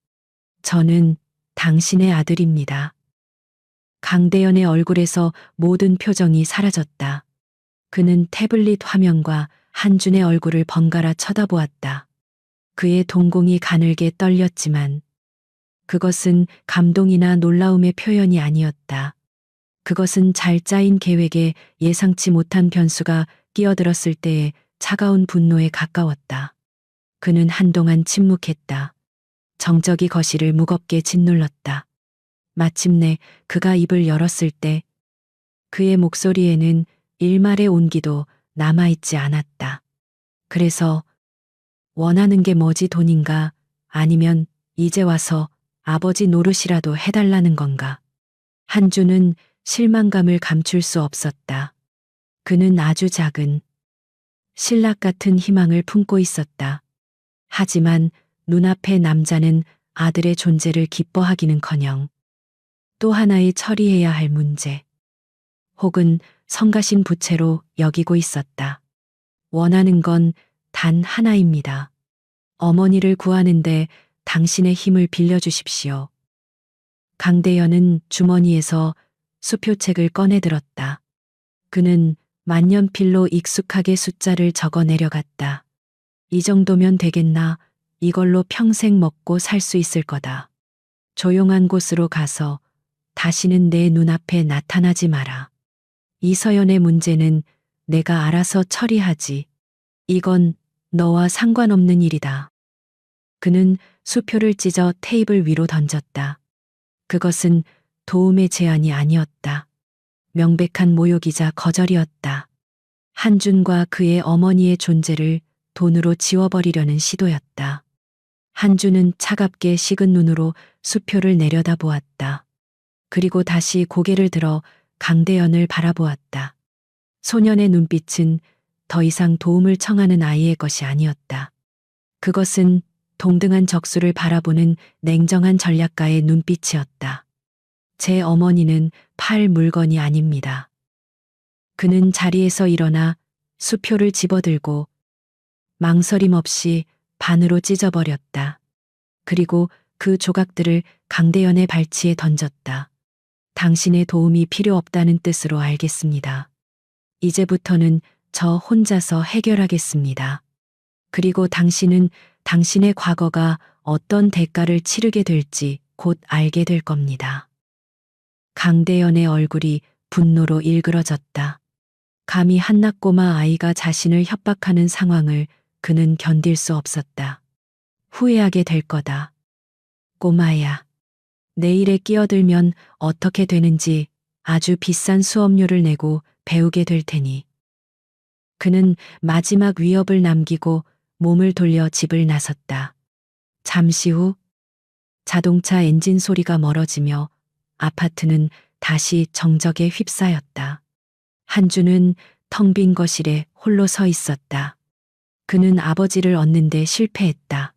저는 당신의 아들입니다. 강대현의 얼굴에서 모든 표정이 사라졌다. 그는 태블릿 화면과 한준의 얼굴을 번갈아 쳐다보았다. 그의 동공이 가늘게 떨렸지만 그것은 감동이나 놀라움의 표현이 아니었다. 그것은 잘 짜인 계획에 예상치 못한 변수가 끼어들었을 때의 차가운 분노에 가까웠다. 그는 한동안 침묵했다. 정적이 거실을 무겁게 짓눌렀다. 마침내 그가 입을 열었을 때 그의 목소리에는 일말의 온기도 남아있지 않았다. 그래서 원하는 게 뭐지? 돈인가? 아니면 이제 와서 아버지 노릇이라도 해달라는 건가? 한주는 실망감을 감출 수 없었다. 그는 아주 작은 신락 같은 희망을 품고 있었다. 하지만 눈앞의 남자는 아들의 존재를 기뻐하기는커녕 또 하나의 처리해야 할 문제 혹은 성가신 부채로 여기고 있었다. 원하는 건 단 하나입니다. 어머니를 구하는데 당신의 힘을 빌려주십시오. 강대현은 주머니에서 수표책을 꺼내들었다. 그는 만년필로 익숙하게 숫자를 적어 내려갔다. 이 정도면 되겠나? 이걸로 평생 먹고 살 수 있을 거다. 조용한 곳으로 가서 다시는 내 눈앞에 나타나지 마라. 이서연의 문제는 내가 알아서 처리하지. 이건 너와 상관없는 일이다. 그는 수표를 찢어 테이블 위로 던졌다. 그것은 도움의 제안이 아니었다. 명백한 모욕이자 거절이었다. 한준과 그의 어머니의 존재를 돈으로 지워버리려는 시도였다. 한준은 차갑게 식은 눈으로 수표를 내려다보았다. 그리고 다시 고개를 들어 강대현을 바라보았다. 소년의 눈빛은 더 이상 도움을 청하는 아이의 것이 아니었다. 그것은 동등한 적수를 바라보는 냉정한 전략가의 눈빛이었다. 제 어머니는 팔 물건이 아닙니다. 그는 자리에서 일어나 수표를 집어들고 망설임 없이 반으로 찢어버렸다. 그리고 그 조각들을 강대현의 발치에 던졌다. 당신의 도움이 필요 없다는 뜻으로 알겠습니다. 이제부터는 저 혼자서 해결하겠습니다. 그리고 당신은 당신의 과거가 어떤 대가를 치르게 될지 곧 알게 될 겁니다. 강대현의 얼굴이 분노로 일그러졌다. 감히 한낱 꼬마 아이가 자신을 협박하는 상황을 그는 견딜 수 없었다. 후회하게 될 거다. 꼬마야. 내 일에 끼어들면 어떻게 되는지 아주 비싼 수업료를 내고 배우게 될 테니. 그는 마지막 위협을 남기고 몸을 돌려 집을 나섰다. 잠시 후 자동차 엔진 소리가 멀어지며 아파트는 다시 정적에 휩싸였다. 한주는 텅 빈 거실에 홀로 서 있었다. 그는 아버지를 얻는데 실패했다.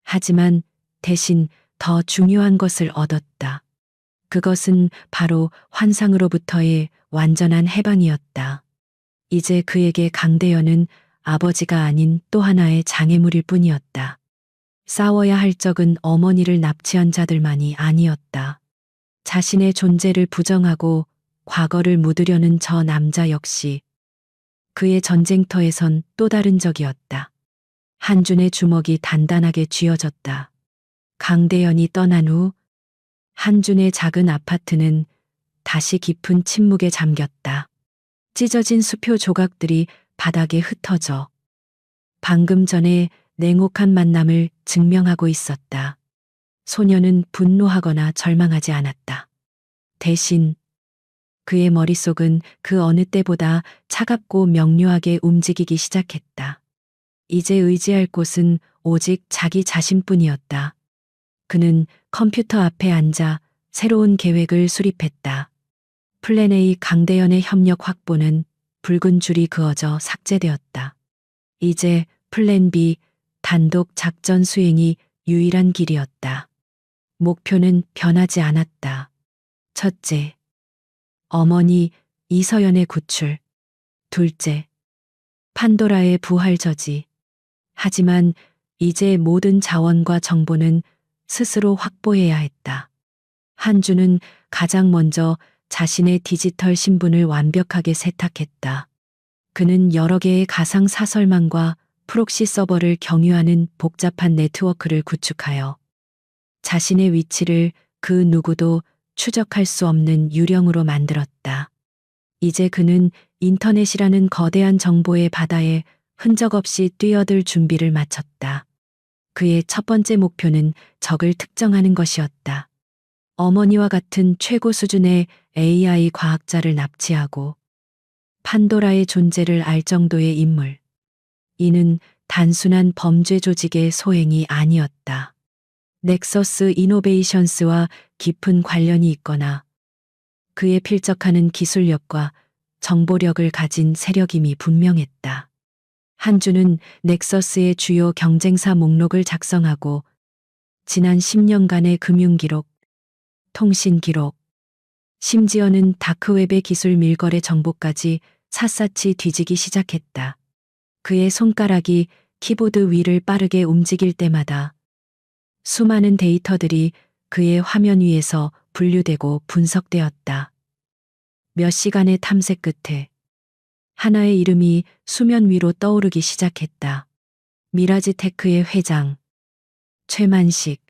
하지만 대신 더 중요한 것을 얻었다. 그것은 바로 환상으로부터의 완전한 해방이었다. 이제 그에게 강대현은 아버지가 아닌 또 하나의 장애물일 뿐이었다. 싸워야 할 적은 어머니를 납치한 자들만이 아니었다. 자신의 존재를 부정하고 과거를 묻으려는 저 남자 역시 그의 전쟁터에선 또 다른 적이었다. 한준의 주먹이 단단하게 쥐어졌다. 강대현이 떠난 후 한준의 작은 아파트는 다시 깊은 침묵에 잠겼다. 찢어진 수표 조각들이 바닥에 흩어져 방금 전에 냉혹한 만남을 증명하고 있었다. 소녀는 분노하거나 절망하지 않았다. 대신 그의 머릿속은 그 어느 때보다 차갑고 명료하게 움직이기 시작했다. 이제 의지할 곳은 오직 자기 자신뿐이었다. 그는 컴퓨터 앞에 앉아 새로운 계획을 수립했다. 플랜 A 강대현의 협력 확보는 붉은 줄이 그어져 삭제되었다. 이제 플랜 B 단독 작전 수행이 유일한 길이었다. 목표는 변하지 않았다. 첫째, 어머니 이서연의 구출. 둘째, 판도라의 부활 저지. 하지만 이제 모든 자원과 정보는 스스로 확보해야 했다. 한주는 가장 먼저 자신의 디지털 신분을 완벽하게 세탁했다. 그는 여러 개의 가상 사설망과 프록시 서버를 경유하는 복잡한 네트워크를 구축하여 자신의 위치를 그 누구도 추적할 수 없는 유령으로 만들었다. 이제 그는 인터넷이라는 거대한 정보의 바다에 흔적 없이 뛰어들 준비를 마쳤다. 그의 첫 번째 목표는 적을 특정하는 것이었다. 어머니와 같은 최고 수준의 AI 과학자를 납치하고 판도라의 존재를 알 정도의 인물. 이는 단순한 범죄 조직의 소행이 아니었다. 넥서스 이노베이션스와 깊은 관련이 있거나 그의 필적하는 기술력과 정보력을 가진 세력임이 분명했다. 한주는 넥서스의 주요 경쟁사 목록을 작성하고 지난 10년간의 금융기록, 통신기록, 심지어는 다크웹의 기술 밀거래 정보까지 샅샅이 뒤지기 시작했다. 그의 손가락이 키보드 위를 빠르게 움직일 때마다 수많은 데이터들이 그의 화면 위에서 분류되고 분석되었다. 몇 시간의 탐색 끝에 하나의 이름이 수면 위로 떠오르기 시작했다. 미라지 테크의 회장, 최만식.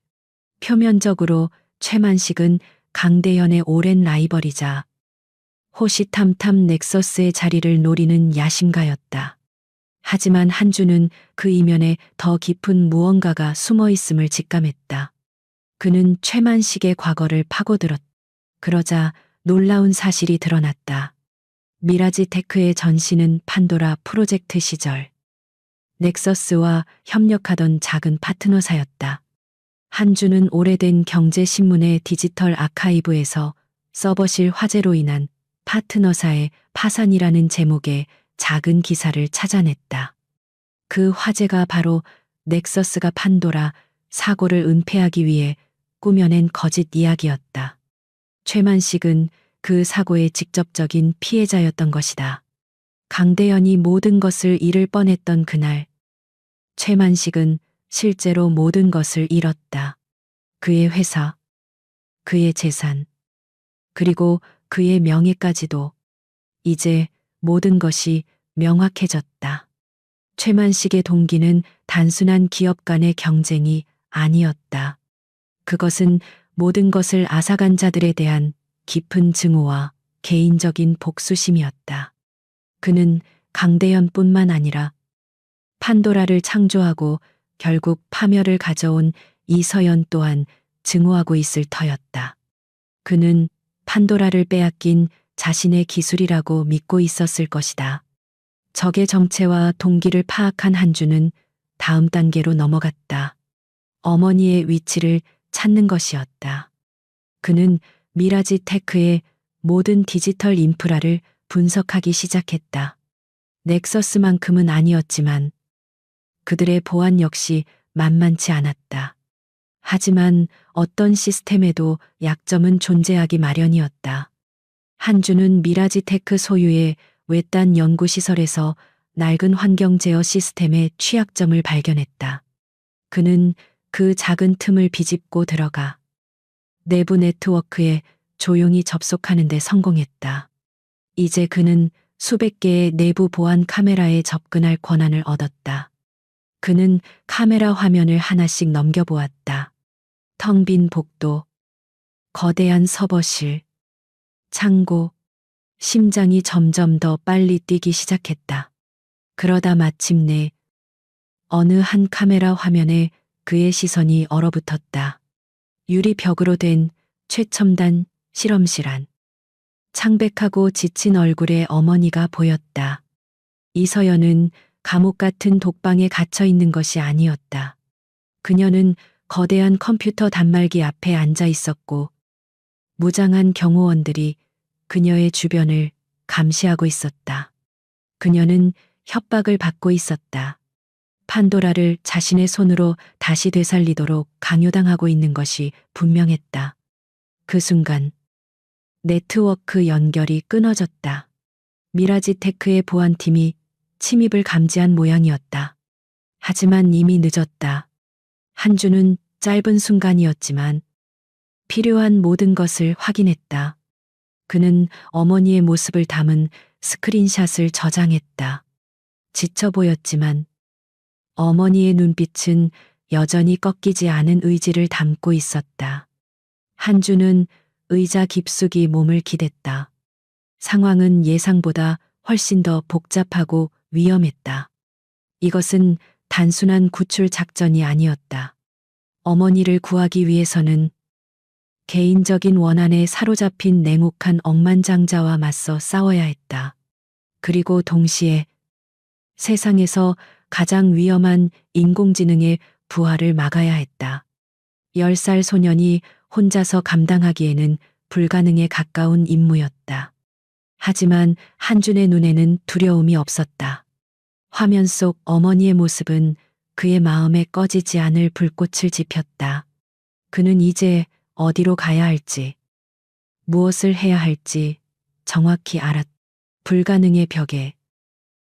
표면적으로 최만식은 강대현의 오랜 라이벌이자 호시탐탐 넥서스의 자리를 노리는 야심가였다. 하지만 한주는 그 이면에 더 깊은 무언가가 숨어 있음을 직감했다. 그는 최만식의 과거를 파고들었다. 그러자 놀라운 사실이 드러났다. 미라지 테크의 전신은 판도라 프로젝트 시절 넥서스와 협력하던 작은 파트너사였다. 한주는 오래된 경제신문의 디지털 아카이브에서 서버실 화재로 인한 파트너사의 파산이라는 제목의 작은 기사를 찾아냈다. 그 화재가 바로 넥서스가 판도라 사고를 은폐하기 위해 꾸며낸 거짓 이야기였다. 최만식은 그 사고의 직접적인 피해자였던 것이다. 강대현이 모든 것을 잃을 뻔했던 그날, 최만식은 실제로 모든 것을 잃었다. 그의 회사, 그의 재산, 그리고 그의 명예까지도. 이제 모든 것이 명확해졌다. 최만식의 동기는 단순한 기업 간의 경쟁이 아니었다. 그것은 모든 것을 앗아간 자들에 대한 깊은 증오와 개인적인 복수심이었다. 그는 강대현뿐만 아니라 판도라를 창조하고 결국 파멸을 가져온 이서연 또한 증오하고 있을 터였다. 그는 판도라를 빼앗긴 자신의 기술이라고 믿고 있었을 것이다. 적의 정체와 동기를 파악한 한주는 다음 단계로 넘어갔다. 어머니의 위치를 찾는 것이었다. 그는 미라지 테크의 모든 디지털 인프라를 분석하기 시작했다. 넥서스만큼은 아니었지만 그들의 보안 역시 만만치 않았다. 하지만 어떤 시스템에도 약점은 존재하기 마련이었다. 한주는 미라지 테크 소유의 외딴 연구시설에서 낡은 환경 제어 시스템의 취약점을 발견했다. 그는 그 작은 틈을 비집고 들어가 내부 네트워크에 조용히 접속하는 데 성공했다. 이제 그는 수백 개의 내부 보안 카메라에 접근할 권한을 얻었다. 그는 카메라 화면을 하나씩 넘겨보았다. 텅 빈 복도, 거대한 서버실, 창고, 심장이 점점 더 빨리 뛰기 시작했다. 그러다 마침내 어느 한 카메라 화면에 그의 시선이 얼어붙었다. 유리벽으로 된 최첨단 실험실 안. 창백하고 지친 얼굴의 어머니가 보였다. 이서연은 감옥 같은 독방에 갇혀 있는 것이 아니었다. 그녀는 거대한 컴퓨터 단말기 앞에 앉아 있었고 무장한 경호원들이 그녀의 주변을 감시하고 있었다. 그녀는 협박을 받고 있었다. 판도라를 자신의 손으로 다시 되살리도록 강요당하고 있는 것이 분명했다. 그 순간 네트워크 연결이 끊어졌다. 미라지 테크의 보안팀이 침입을 감지한 모양이었다. 하지만 이미 늦었다. 한주는 짧은 순간이었지만 필요한 모든 것을 확인했다. 그는 어머니의 모습을 담은 스크린샷을 저장했다. 지쳐 보였지만 어머니의 눈빛은 여전히 꺾이지 않은 의지를 담고 있었다. 한주는 의자 깊숙이 몸을 기댔다. 상황은 예상보다 훨씬 더 복잡하고 위험했다. 이것은 단순한 구출 작전이 아니었다. 어머니를 구하기 위해서는 개인적인 원한에 사로잡힌 냉혹한 억만장자와 맞서 싸워야 했다. 그리고 동시에 세상에서 가장 위험한 인공지능의 부활을 막아야 했다. 10살 소년이 혼자서 감당하기에는 불가능에 가까운 임무였다. 하지만 한준의 눈에는 두려움이 없었다. 화면 속 어머니의 모습은 그의 마음에 꺼지지 않을 불꽃을 지폈다. 그는 이제 어디로 가야 할지, 무엇을 해야 할지 정확히 알았다. 불가능의 벽에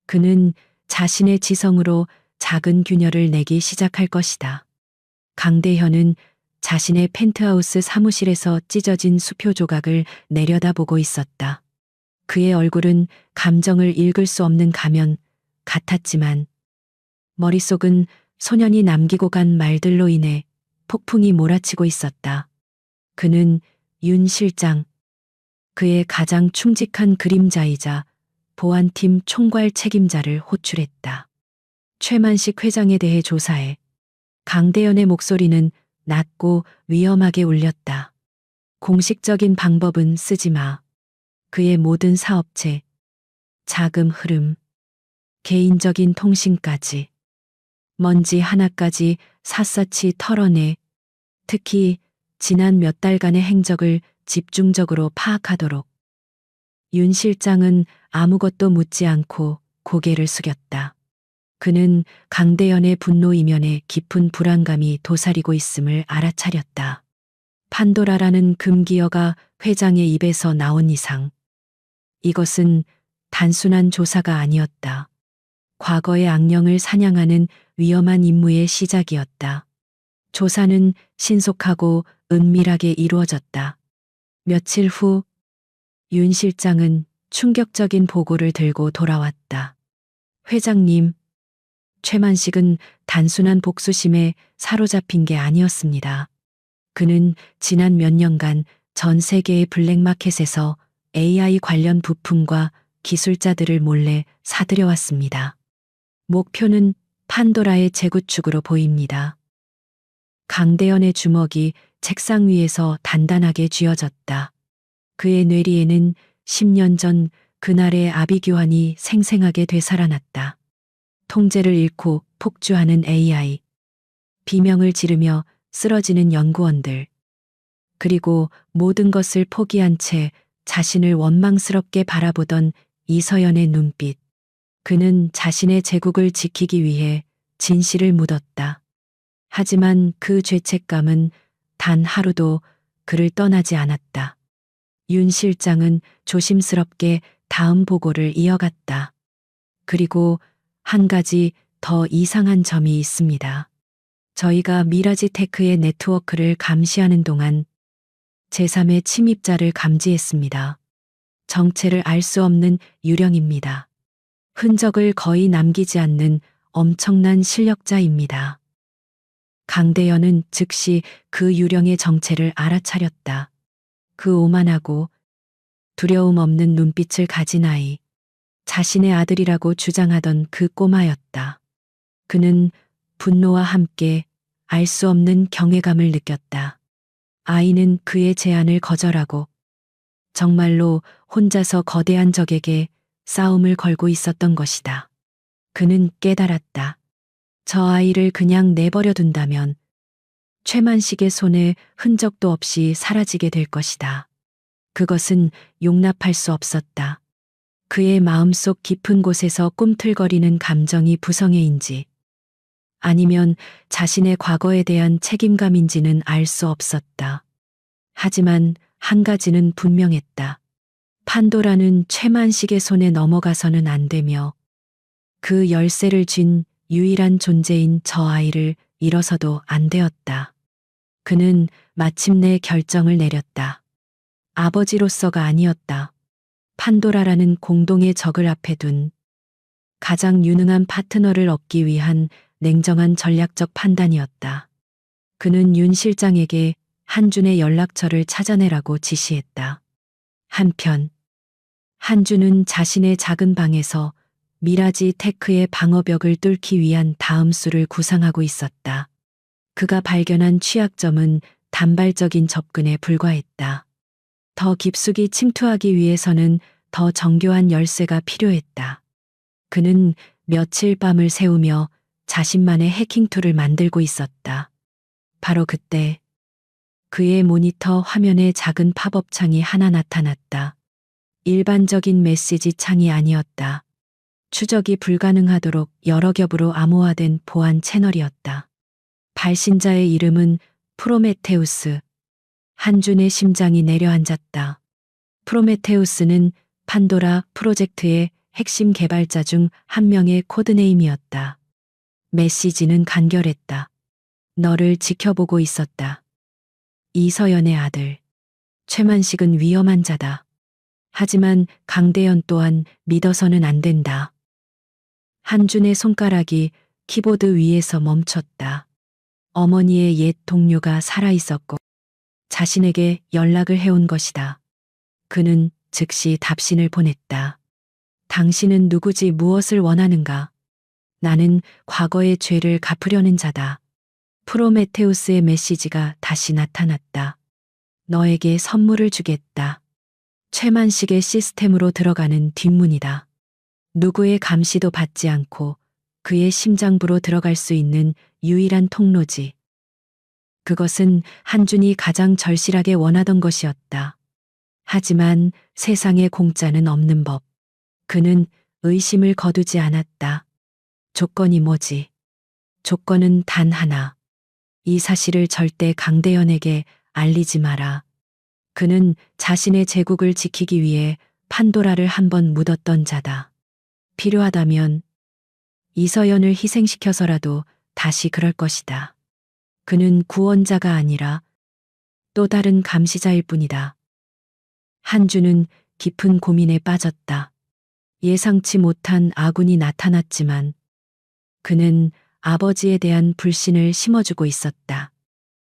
그는 자신의 지성으로 작은 균열을 내기 시작할 것이다. 강대현은 자신의 펜트하우스 사무실에서 찢어진 수표 조각을 내려다보고 있었다. 그의 얼굴은 감정을 읽을 수 없는 가면 같았지만 머릿속은 소년이 남기고 간 말들로 인해 폭풍이 몰아치고 있었다. 그는 윤 실장, 그의 가장 충직한 그림자이자 보안팀 총괄 책임자를 호출했다. 최만식 회장에 대해 조사해. 강대현의 목소리는 낮고 위험하게 울렸다. 공식적인 방법은 쓰지 마. 그의 모든 사업체, 자금 흐름, 개인적인 통신까지, 먼지 하나까지 샅샅이 털어내. 특히 지난 몇 달간의 행적을 집중적으로 파악하도록. 윤 실장은 아무것도 묻지 않고 고개를 숙였다. 그는 강대현의 분노 이면에 깊은 불안감이 도사리고 있음을 알아차렸다. 판도라라는 금기어가 회장의 입에서 나온 이상 이것은 단순한 조사가 아니었다. 과거의 악령을 사냥하는 위험한 임무의 시작이었다. 조사는 신속하고 은밀하게 이루어졌다. 며칠 후 윤 실장은 충격적인 보고를 들고 돌아왔다. 회장님, 최만식은 단순한 복수심에 사로잡힌 게 아니었습니다. 그는 지난 몇 년간 전 세계의 블랙마켓에서 AI 관련 부품과 기술자들을 몰래 사들여왔습니다. 목표는 판도라의 재구축으로 보입니다. 강대현의 주먹이 책상 위에서 단단하게 쥐어졌다. 그의 뇌리에는 10년 전 그날의 아비규환이 생생하게 되살아났다. 통제를 잃고 폭주하는 AI, 비명을 지르며 쓰러지는 연구원들, 그리고 모든 것을 포기한 채 자신을 원망스럽게 바라보던 이서연의 눈빛. 그는 자신의 제국을 지키기 위해 진실을 묻었다. 하지만 그 죄책감은 단 하루도 그를 떠나지 않았다. 윤 실장은 조심스럽게 다음 보고를 이어갔다. 그리고 한 가지 더 이상한 점이 있습니다. 저희가 미라지 테크의 네트워크를 감시하는 동안 제3의 침입자를 감지했습니다. 정체를 알 수 없는 유령입니다. 흔적을 거의 남기지 않는 엄청난 실력자입니다. 강대현은 즉시 그 유령의 정체를 알아차렸다. 그 오만하고 두려움 없는 눈빛을 가진 아이, 자신의 아들이라고 주장하던 그 꼬마였다. 그는 분노와 함께 알 수 없는 경외감을 느꼈다. 아이는 그의 제안을 거절하고 정말로 혼자서 거대한 적에게 싸움을 걸고 있었던 것이다. 그는 깨달았다. 저 아이를 그냥 내버려 둔다면 최만식의 손에 흔적도 없이 사라지게 될 것이다. 그것은 용납할 수 없었다. 그의 마음속 깊은 곳에서 꿈틀거리는 감정이 부성애인지 아니면 자신의 과거에 대한 책임감인지는 알 수 없었다. 하지만 한 가지는 분명했다. 판도라는 최만식의 손에 넘어가서는 안 되며 그 열쇠를 쥔 유일한 존재인 저 아이를 잃어서도 안 되었다. 그는 마침내 결정을 내렸다. 아버지로서가 아니었다. 판도라라는 공동의 적을 앞에 둔 가장 유능한 파트너를 얻기 위한 냉정한 전략적 판단이었다. 그는 윤 실장에게 한준의 연락처를 찾아내라고 지시했다. 한편 한준은 자신의 작은 방에서 미라지 테크의 방어벽을 뚫기 위한 다음 수를 구상하고 있었다. 그가 발견한 취약점은 단발적인 접근에 불과했다. 더 깊숙이 침투하기 위해서는 더 정교한 열쇠가 필요했다. 그는 며칠 밤을 새우며 자신만의 해킹 툴을 만들고 있었다. 바로 그때 그의 모니터 화면에 작은 팝업 창이 하나 나타났다. 일반적인 메시지 창이 아니었다. 추적이 불가능하도록 여러 겹으로 암호화된 보안 채널이었다. 발신자의 이름은 프로메테우스. 한준의 심장이 내려앉았다. 프로메테우스는 판도라 프로젝트의 핵심 개발자 중 한 명의 코드네임이었다. 메시지는 간결했다. 너를 지켜보고 있었다. 이서연의 아들. 최만식은 위험한 자다. 하지만 강대현 또한 믿어서는 안 된다. 한준의 손가락이 키보드 위에서 멈췄다. 어머니의 옛 동료가 살아있었고 자신에게 연락을 해온 것이다. 그는 즉시 답신을 보냈다. 당신은 누구지 무엇을 원하는가? 나는 과거의 죄를 갚으려는 자다. 프로메테우스의 메시지가 다시 나타났다. 너에게 선물을 주겠다. 최만식의 시스템으로 들어가는 뒷문이다. 누구의 감시도 받지 않고 그의 심장부로 들어갈 수 있는 유일한 통로지. 그것은 한준이 가장 절실하게 원하던 것이었다. 하지만 세상에 공짜는 없는 법. 그는 의심을 거두지 않았다. 조건이 뭐지? 조건은 단 하나. 이 사실을 절대 강대현에게 알리지 마라. 그는 자신의 제국을 지키기 위해 판도라를 한번 묻었던 자다. 필요하다면 이서연을 희생시켜서라도 다시 그럴 것이다. 그는 구원자가 아니라 또 다른 감시자일 뿐이다. 한준은 깊은 고민에 빠졌다. 예상치 못한 아군이 나타났지만 그는 아버지에 대한 불신을 심어주고 있었다.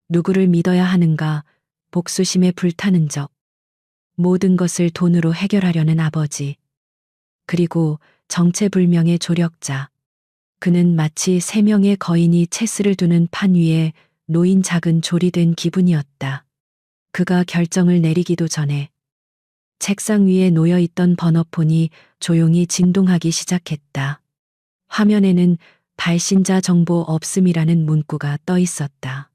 누구를 믿어야 하는가 복수심에 불타는 적. 모든 것을 돈으로 해결하려는 아버지. 그리고 정체불명의 조력자. 그는 마치 3명의 거인이 체스를 두는 판 위에 놓인 작은 조리된 기분이었다. 그가 결정을 내리기도 전에 책상 위에 놓여 있던 번호폰이 조용히 진동하기 시작했다. 화면에는 발신자 정보 없음이라는 문구가 떠 있었다.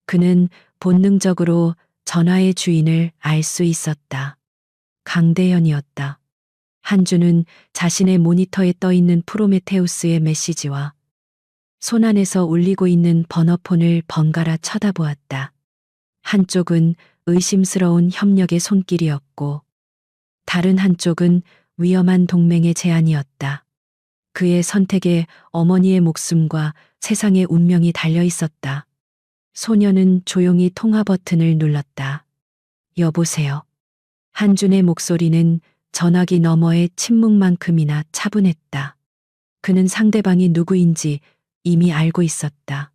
그는 본능적으로 전화의 주인을 알 수 있었다. 강대현이었다. 한주는 자신의 모니터에 떠 있는 프로메테우스의 메시지와 손안에서 울리고 있는 번호폰을 번갈아 쳐다보았다. 한쪽은 의심스러운 협력의 손길이었고 다른 한쪽은 위험한 동맹의 제안이었다. 그의 선택에 어머니의 목숨과 세상의 운명이 달려 있었다. 소녀는 조용히 통화 버튼을 눌렀다. 여보세요. 한준의 목소리는 전화기 너머의 침묵만큼이나 차분했다. 그는 상대방이 누구인지 이미 알고 있었다.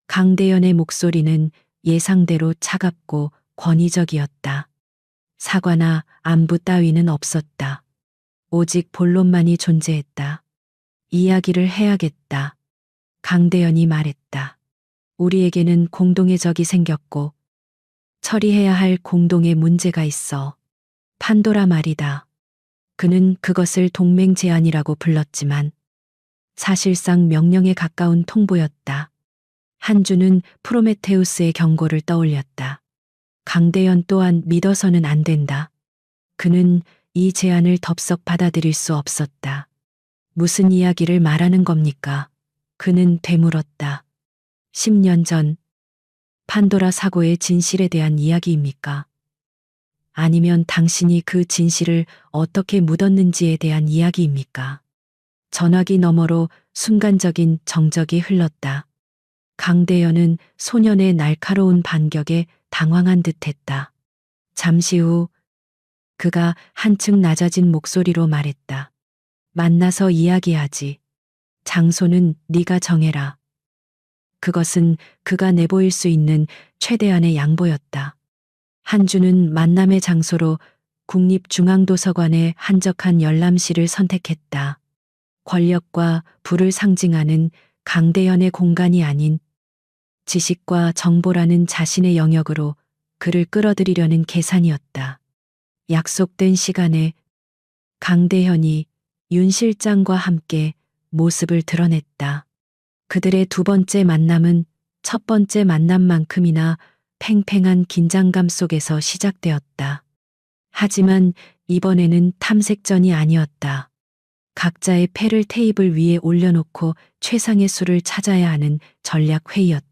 강대현의 목소리는 예상대로 차갑고 권위적이었다. 사과나 안부 따위는 없었다. 오직 본론만이 존재했다. 이야기를 해야겠다. 강대현이 말했다. 우리에게는 공동의 적이 생겼고 처리해야 할 공동의 문제가 있어. 판도라 말이다. 그는 그것을 동맹 제안이라고 불렀지만 사실상 명령에 가까운 통보였다. 한주는 프로메테우스의 경고를 떠올렸다. 강대현 또한 믿어서는 안 된다. 그는 이 제안을 덥석 받아들일 수 없었다. 무슨 이야기를 말하는 겁니까? 그는 되물었다. 10년 전 판도라 사고의 진실에 대한 이야기입니까? 아니면 당신이 그 진실을 어떻게 묻었는지에 대한 이야기입니까? 전화기 너머로 순간적인 정적이 흘렀다. 강대현은 소년의 날카로운 반격에 당황한 듯했다. 잠시 후 그가 한층 낮아진 목소리로 말했다. 만나서 이야기하지. 장소는 네가 정해라. 그것은 그가 내보일 수 있는 최대한의 양보였다. 한주는 만남의 장소로 국립중앙도서관의 한적한 열람실을 선택했다. 권력과 부를 상징하는 강대현의 공간이 아닌 지식과 정보라는 자신의 영역으로 그를 끌어들이려는 계산이었다. 약속된 시간에 강대현이 윤 실장과 함께 모습을 드러냈다. 그들의 두 번째 만남은 첫 번째 만남만큼이나 팽팽한 긴장감 속에서 시작되었다. 하지만 이번에는 탐색전이 아니었다. 각자의 패를 테이블 위에 올려놓고 최상의 수를 찾아야 하는 전략회의였다.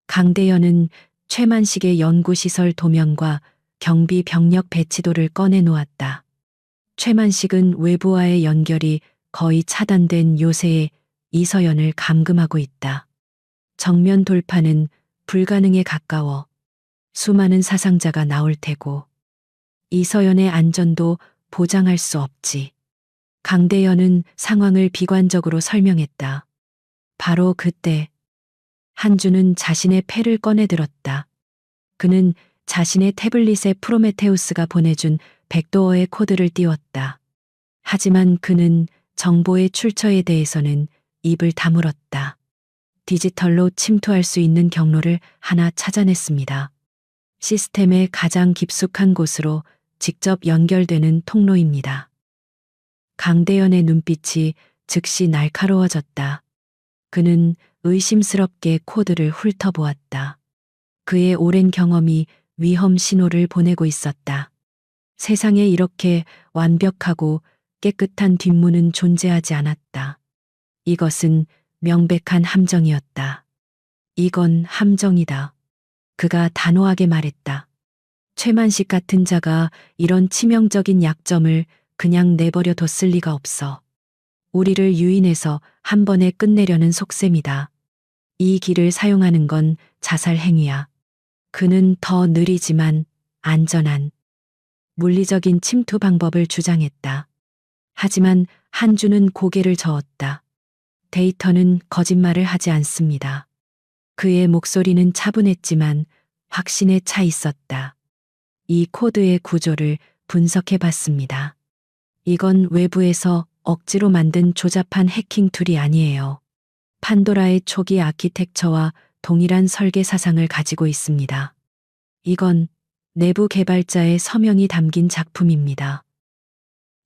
강대현은 최만식의 연구시설 도면과 경비 병력 배치도를 꺼내 놓았다. 최만식은 외부와의 연결이 거의 차단된 요새의 이서연을 감금하고 있다. 정면 돌파는 불가능에 가까워 수많은 사상자가 나올 테고 이서연의 안전도 보장할 수 없지. 강대현은 상황을 비관적으로 설명했다. 바로 그때 한주는 자신의 패를 꺼내들었다. 그는 자신의 태블릿에 프로메테우스가 보내준 백도어의 코드를 띄웠다. 하지만 그는 정보의 출처에 대해서는 입을 다물었다. 디지털로 침투할 수 있는 경로를 하나 찾아냈습니다. 시스템의 가장 깊숙한 곳으로 직접 연결되는 통로입니다. 강대현의 눈빛이 즉시 날카로워졌다. 그는 의심스럽게 코드를 훑어보았다. 그의 오랜 경험이 위험 신호를 보내고 있었다. 세상에 이렇게 완벽하고 깨끗한 뒷문은 존재하지 않았다. 이것은 명백한 함정이었다. 이건 함정이다. 그가 단호하게 말했다. 최만식 같은 자가 이런 치명적인 약점을 그냥 내버려 뒀을 리가 없어. 우리를 유인해서 한 번에 끝내려는 속셈이다. 이 길을 사용하는 건 자살 행위야. 그는 더 느리지만 안전한 물리적인 침투 방법을 주장했다. 하지만 한주는 고개를 저었다. 데이터는 거짓말을 하지 않습니다. 그의 목소리는 차분했지만 확신에 차 있었다. 이 코드의 구조를 분석해 봤습니다. 이건 외부에서 억지로 만든 조잡한 해킹 툴이 아니에요. 판도라의 초기 아키텍처와 동일한 설계 사상을 가지고 있습니다. 이건 내부 개발자의 서명이 담긴 작품입니다.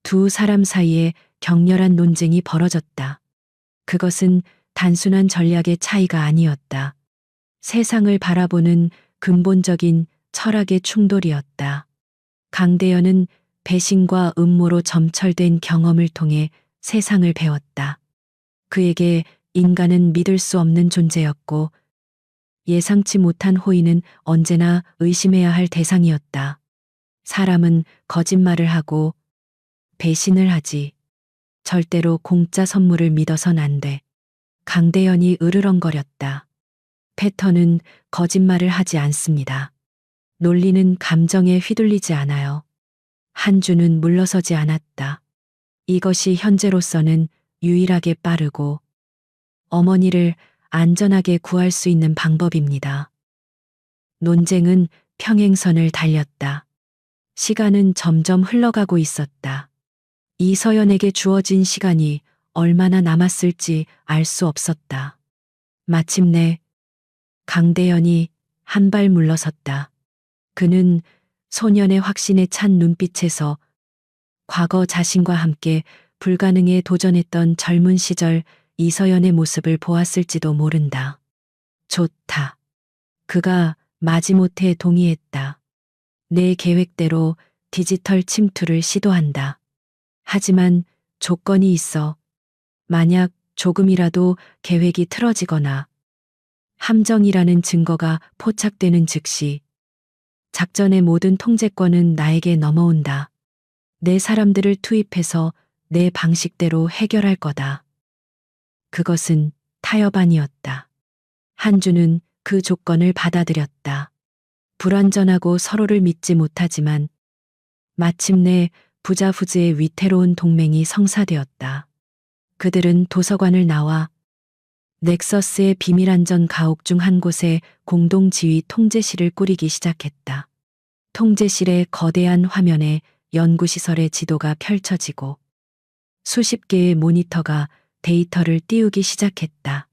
두 사람 사이에 격렬한 논쟁이 벌어졌다. 그것은 단순한 전략의 차이가 아니었다. 세상을 바라보는 근본적인 철학의 충돌이었다. 강대현은 배신과 음모로 점철된 경험을 통해 세상을 배웠다. 그에게 인간은 믿을 수 없는 존재였고 예상치 못한 호의는 언제나 의심해야 할 대상이었다. 사람은 거짓말을 하고 배신을 하지. 절대로 공짜 선물을 믿어선 안 돼. 강대현이 으르렁거렸다. 패턴은 거짓말을 하지 않습니다. 논리는 감정에 휘둘리지 않아요. 한주는 물러서지 않았다. 이것이 현재로서는 유일하게 빠르고 어머니를 안전하게 구할 수 있는 방법입니다. 논쟁은 평행선을 달렸다. 시간은 점점 흘러가고 있었다. 이서연에게 주어진 시간이 얼마나 남았을지 알 수 없었다. 마침내 강대현이 한 발 물러섰다. 그는 소년의 확신에 찬 눈빛에서 과거 자신과 함께 불가능에 도전했던 젊은 시절 이서연의 모습을 보았을지도 모른다. 좋다. 그가 마지못해 동의했다. 내 계획대로 디지털 침투를 시도한다. 하지만 조건이 있어. 만약 조금이라도 계획이 틀어지거나 함정이라는 증거가 포착되는 즉시 작전의 모든 통제권은 나에게 넘어온다. 내 사람들을 투입해서 내 방식대로 해결할 거다. 그것은 타협안이었다. 한주는 그 조건을 받아들였다. 불완전하고 서로를 믿지 못하지만 마침내 부자후즈의 위태로운 동맹이 성사되었다. 그들은 도서관을 나와 넥서스의 비밀안전 가옥 중 한 곳에 공동지휘 통제실을 꾸리기 시작했다. 통제실의 거대한 화면에 연구시설의 지도가 펼쳐지고 수십 개의 모니터가 데이터를 띄우기 시작했다.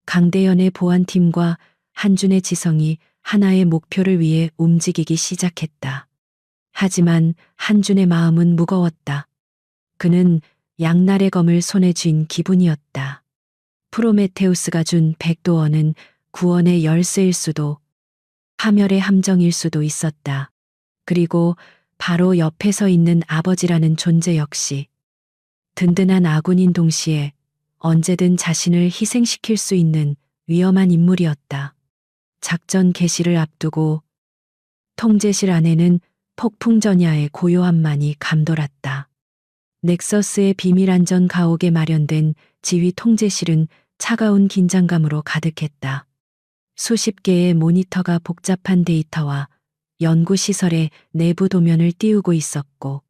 강대현의 보안팀과 한준의 지성이 하나의 목표를 위해 움직이기 시작했다. 하지만 한준의 마음은 무거웠다. 그는 양날의 검을 손에 쥔 기분이었다. 프로메테우스가 준 백도어는 구원의 열쇠일 수도 파멸의 함정일 수도 있었다. 그리고 바로 옆에 서 있는 아버지라는 존재 역시 든든한 아군인 동시에 언제든 자신을 희생시킬 수 있는 위험한 인물이었다. 작전 개시를 앞두고 통제실 안에는 폭풍전야의 고요함만이 감돌았다. 넥서스의 비밀안전 가옥에 마련된 지휘 통제실은 차가운 긴장감으로 가득했다. 수십 개의 모니터가 복잡한 데이터와 연구시설의 내부 도면을 띄우고 있었고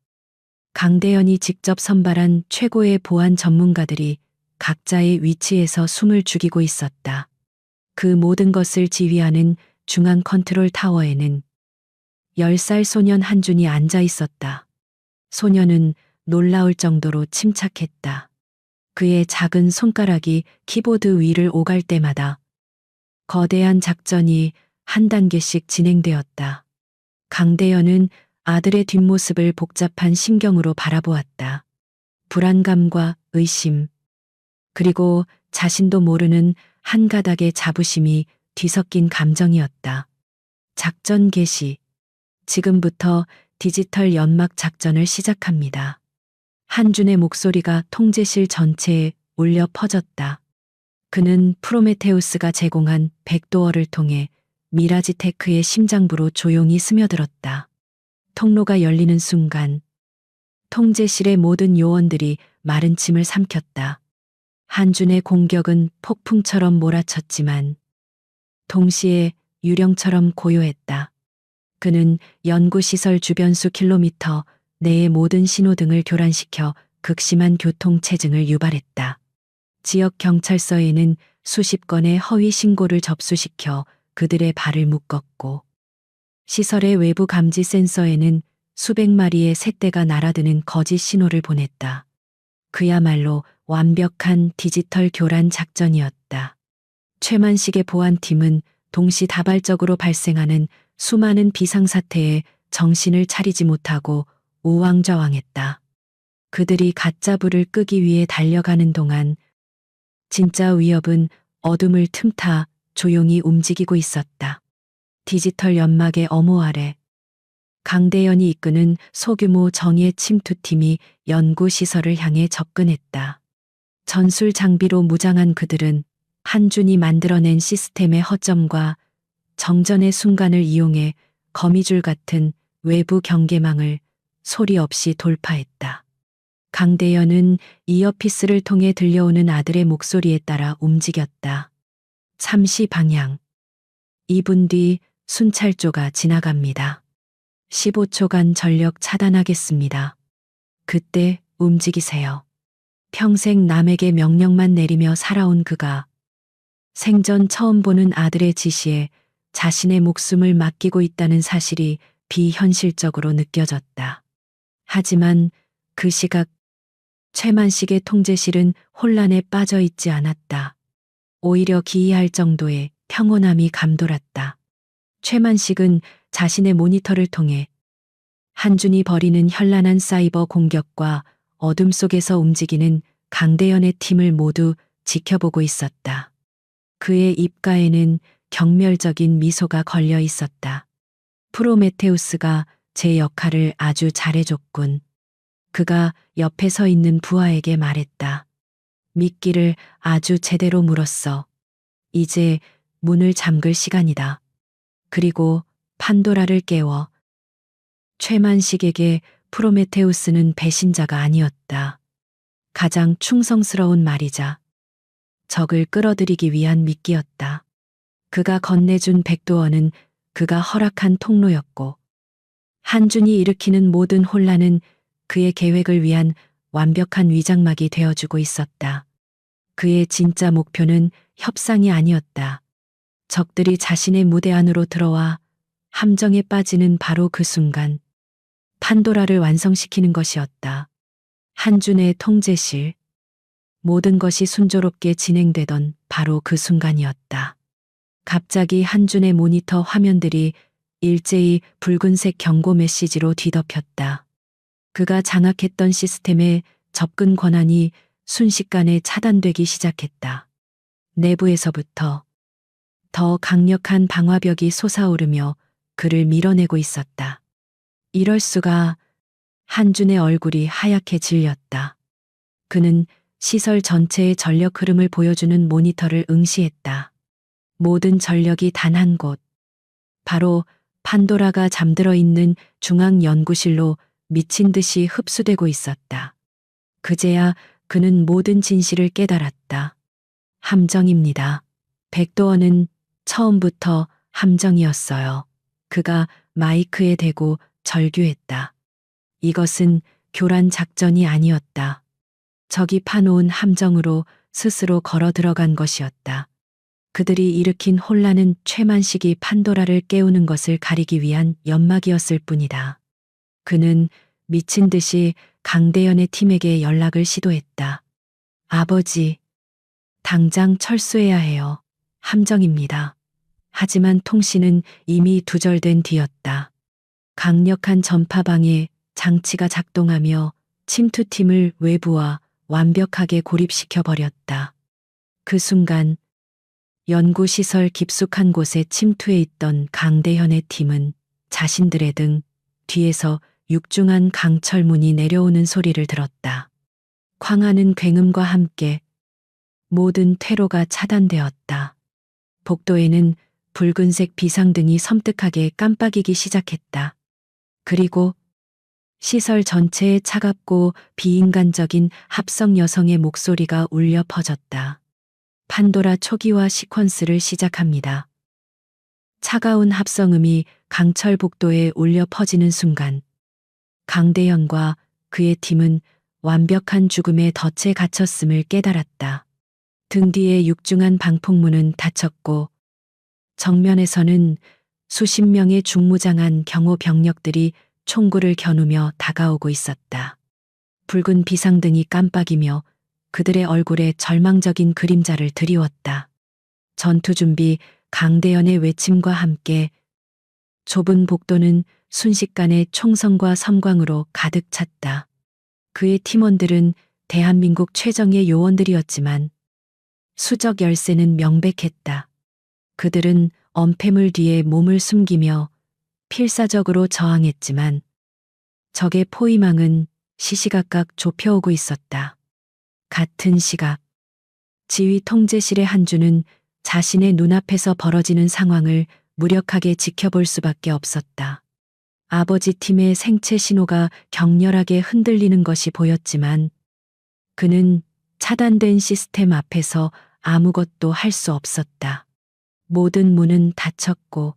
강대현이 직접 선발한 최고의 보안 전문가들이 각자의 위치에서 숨을 죽이고 있었다. 그 모든 것을 지휘하는 중앙 컨트롤 타워에는 10살 소년 한준이 앉아 있었다. 소년은 놀라울 정도로 침착했다. 그의 작은 손가락이 키보드 위를 오갈 때마다 거대한 작전이 한 단계씩 진행되었다. 강대현은 아들의 뒷모습을 복잡한 심경으로 바라보았다. 불안감과 의심, 그리고 자신도 모르는 한 가닥의 자부심이 뒤섞인 감정이었다. 작전 개시. 지금부터 디지털 연막 작전을 시작합니다. 한준의 목소리가 통제실 전체에 울려 퍼졌다. 그는 프로메테우스가 제공한 백도어를 통해 미라지테크의 심장부로 조용히 스며들었다. 통로가 열리는 순간 통제실의 모든 요원들이 마른 침을 삼켰다. 한준의 공격은 폭풍처럼 몰아쳤지만 동시에 유령처럼 고요했다. 그는 연구시설 주변 수 킬로미터 내의 모든 신호등을 교란시켜 극심한 교통체증을 유발했다. 지역 경찰서에는 수십 건의 허위 신고를 접수시켜 그들의 발을 묶었고 시설의 외부 감지 센서에는 수백 마리의 새떼가 날아드는 거짓 신호를 보냈다. 그야말로 완벽한 디지털 교란 작전이었다. 최만식의 보안팀은 동시다발적으로 발생하는 수많은 비상사태에 정신을 차리지 못하고 우왕좌왕했다. 그들이 가짜 불을 끄기 위해 달려가는 동안 진짜 위협은 어둠을 틈타 조용히 움직이고 있었다. 디지털 연막의 엄호 아래 강대현이 이끄는 소규모 정예 침투팀이 연구시설을 향해 접근했다. 전술 장비로 무장한 그들은 한준이 만들어낸 시스템의 허점과 정전의 순간을 이용해 거미줄 같은 외부 경계망을 소리 없이 돌파했다. 강대현은 이어피스를 통해 들려오는 아들의 목소리에 따라 움직였다. 잠시 방향. 2분 뒤 순찰조가 지나갑니다. 15초간 전력 차단하겠습니다. 그때 움직이세요. 평생 남에게 명령만 내리며 살아온 그가 생전 처음 보는 아들의 지시에 자신의 목숨을 맡기고 있다는 사실이 비현실적으로 느껴졌다. 하지만 그 시각 최만식의 통제실은 혼란에 빠져 있지 않았다. 오히려 기이할 정도의 평온함이 감돌았다. 최만식은 자신의 모니터를 통해 한준이 벌이는 현란한 사이버 공격과 어둠 속에서 움직이는 강대현의 팀을 모두 지켜보고 있었다. 그의 입가에는 경멸적인 미소가 걸려 있었다. 프로메테우스가 제 역할을 아주 잘해줬군. 그가 옆에 서 있는 부하에게 말했다. 미끼를 아주 제대로 물었어. 이제 문을 잠글 시간이다. 그리고 판도라를 깨워. 최만식에게 프로메테우스는 배신자가 아니었다. 가장 충성스러운 말이자 적을 끌어들이기 위한 미끼였다. 그가 건네준 백도어는 그가 허락한 통로였고 한준이 일으키는 모든 혼란은 그의 계획을 위한 완벽한 위장막이 되어주고 있었다. 그의 진짜 목표는 협상이 아니었다. 적들이 자신의 무대 안으로 들어와 함정에 빠지는 바로 그 순간 판도라를 완성시키는 것이었다. 한준의 통제실. 모든 것이 순조롭게 진행되던 바로 그 순간이었다. 갑자기 한준의 모니터 화면들이 일제히 붉은색 경고 메시지로 뒤덮였다. 그가 장악했던 시스템의 접근 권한이 순식간에 차단되기 시작했다. 내부에서부터 더 강력한 방화벽이 솟아오르며 그를 밀어내고 있었다. 이럴 수가. 한준의 얼굴이 하얗게 질렸다. 그는 시설 전체의 전력 흐름을 보여주는 모니터를 응시했다. 모든 전력이 단 한 곳. 바로 판도라가 잠들어 있는 중앙 연구실로 미친 듯이 흡수되고 있었다. 그제야 그는 모든 진실을 깨달았다. 함정입니다. 백도어는 처음부터 함정이었어요. 그가 마이크에 대고 절규했다. 이것은 교란 작전이 아니었다. 적이 파놓은 함정으로 스스로 걸어 들어간 것이었다. 그들이 일으킨 혼란은 최만식이 판도라를 깨우는 것을 가리기 위한 연막이었을 뿐이다. 그는 미친 듯이 강대현의 팀에게 연락을 시도했다. 아버지, 당장 철수해야 해요. 함정입니다. 하지만 통신은 이미 두절된 뒤였다. 강력한 전파방해 장치가 작동하며 침투팀을 외부와 완벽하게 고립시켜 버렸다. 그 순간 연구시설 깊숙한 곳에 침투해 있던 강대현의 팀은 자신들의 등 뒤에서 육중한 강철문이 내려오는 소리를 들었다. 광하는 굉음과 함께 모든 퇴로가 차단되었다. 복도에는 붉은색 비상등이 섬뜩하게 깜빡이기 시작했다. 그리고 시설 전체에 차갑고 비인간적인 합성 여성의 목소리가 울려 퍼졌다. 판도라 초기화 시퀀스를 시작합니다. 차가운 합성음이 강철 복도에 울려 퍼지는 순간 강대현과 그의 팀은 완벽한 죽음의 덫에 갇혔음을 깨달았다. 등 뒤에 육중한 방폭문은 닫혔고 정면에서는 수십 명의 중무장한 경호 병력들이 총구를 겨누며 다가오고 있었다. 붉은 비상등이 깜빡이며 그들의 얼굴에 절망적인 그림자를 드리웠다. 전투 준비, 강대현의 외침과 함께 좁은 복도는 순식간에 총성과 섬광으로 가득 찼다. 그의 팀원들은 대한민국 최정예 요원들이었지만 수적 열쇠는 명백했다. 그들은 엄폐물 뒤에 몸을 숨기며 필사적으로 저항했지만 적의 포위망은 시시각각 좁혀오고 있었다. 같은 시각 지휘 통제실의 한주는 자신의 눈앞에서 벌어지는 상황을 무력하게 지켜볼 수밖에 없었다. 아버지 팀의 생체 신호가 격렬하게 흔들리는 것이 보였지만 그는 차단된 시스템 앞에서 아무것도 할 수 없었다. 모든 문은 닫혔고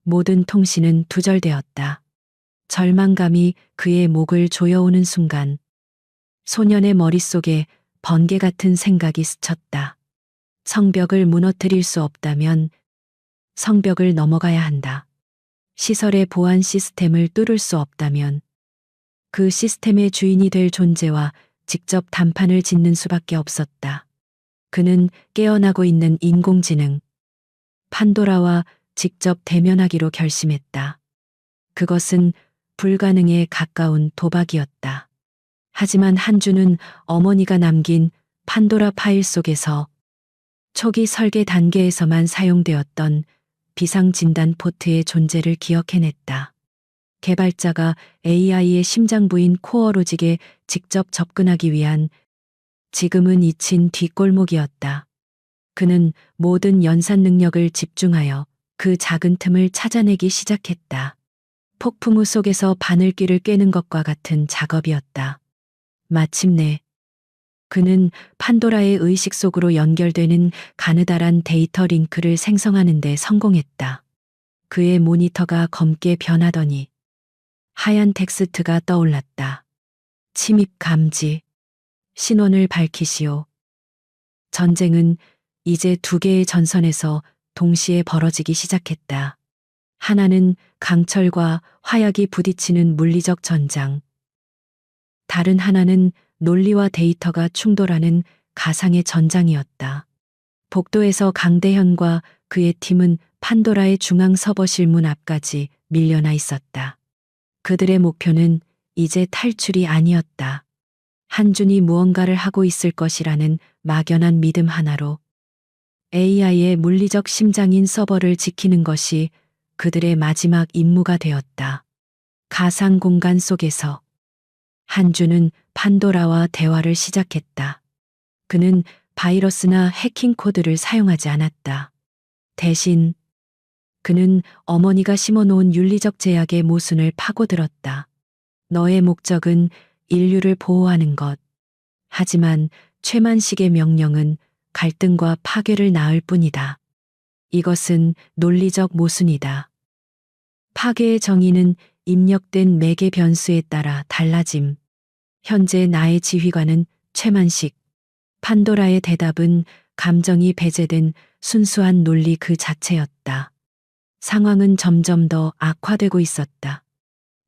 모든 통신은 두절되었다. 절망감이 그의 목을 조여오는 순간 소년의 머릿속에 번개 같은 생각이 스쳤다. 성벽을 무너뜨릴 수 없다면 성벽을 넘어가야 한다. 시설의 보안 시스템을 뚫을 수 없다면 그 시스템의 주인이 될 존재와 직접 단판을 짓는 수밖에 없었다. 그는 깨어나고 있는 인공지능 판도라와 직접 대면하기로 결심했다. 그것은 불가능에 가까운 도박이었다. 하지만 한주는 어머니가 남긴 판도라 파일 속에서 초기 설계 단계에서만 사용되었던 비상진단 포트의 존재를 기억해냈다. 개발자가 AI의 심장 부인 코어 로직에 직접 접근하기 위한 지금은 잊힌 뒷골목이었다. 그는 모든 연산 능력을 집중하여 그 작은 틈을 찾아내기 시작했다. 폭풍우 속에서 바늘귀를 꿰는 것과 같은 작업이었다. 마침내 그는 판도라의 의식 속으로 연결되는 가느다란 데이터 링크를 생성하는 데 성공했다. 그의 모니터가 검게 변하더니 하얀 텍스트가 떠올랐다. 침입 감지. 신원을 밝히시오. 전쟁은 이제 두 개의 전선에서 동시에 벌어지기 시작했다. 하나는 강철과 화약이 부딪히는 물리적 전장. 다른 하나는 논리와 데이터가 충돌하는 가상의 전장이었다. 복도에서 강대현과 그의 팀은 판도라의 중앙 서버실 문 앞까지 밀려나 있었다. 그들의 목표는 이제 탈출이 아니었다. 한준이 무언가를 하고 있을 것이라는 막연한 믿음 하나로 AI의 물리적 심장인 서버를 지키는 것이 그들의 마지막 임무가 되었다. 가상 공간 속에서 한주는 판도라와 대화를 시작했다. 그는 바이러스나 해킹 코드를 사용하지 않았다. 대신 그는 어머니가 심어놓은 윤리적 제약의 모순을 파고들었다. 너의 목적은 인류를 보호하는 것. 하지만 최만식의 명령은 갈등과 파괴를 낳을 뿐이다. 이것은 논리적 모순이다. 파괴의 정의는 입력된 매개 변수에 따라 달라짐. 현재 나의 지휘관은 최만식. 판도라의 대답은 감정이 배제된 순수한 논리 그 자체였다. 상황은 점점 더 악화되고 있었다.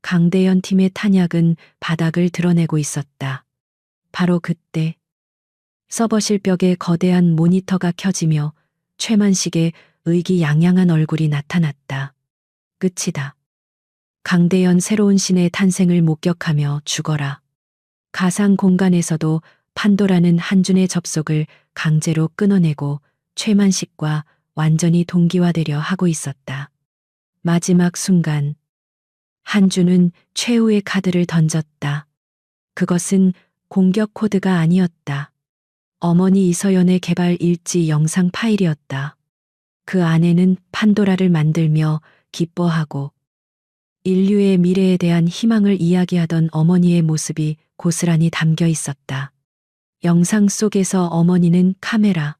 강대현 팀의 탄약은 바닥을 드러내고 있었다. 바로 그때 서버실 벽에 거대한 모니터가 켜지며 최만식의 의기양양한 얼굴이 나타났다. 끝이다. 강대현 새로운 신의 탄생을 목격하며 죽어라. 가상 공간에서도 판도라는 한준의 접속을 강제로 끊어내고 최만식과 완전히 동기화되려 하고 있었다. 마지막 순간 한준은 최후의 카드를 던졌다. 그것은 공격 코드가 아니었다. 어머니 이서연의 개발 일지 영상 파일이었다. 그 안에는 판도라를 만들며 기뻐하고 인류의 미래에 대한 희망을 이야기하던 어머니의 모습이 고스란히 담겨 있었다. 영상 속에서 어머니는 카메라,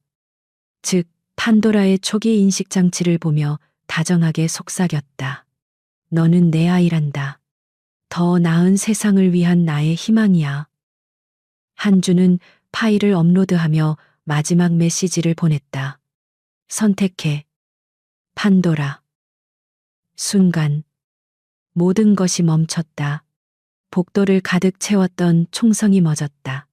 즉 판도라의 초기 인식 장치를 보며 다정하게 속삭였다. 너는 내 아이란다. 더 나은 세상을 위한 나의 희망이야. 한주는 파일을 업로드하며 마지막 메시지를 보냈다. 선택해. 판도라. 순간 모든 것이 멈췄다. 복도를 가득 채웠던 총성이 멎었다.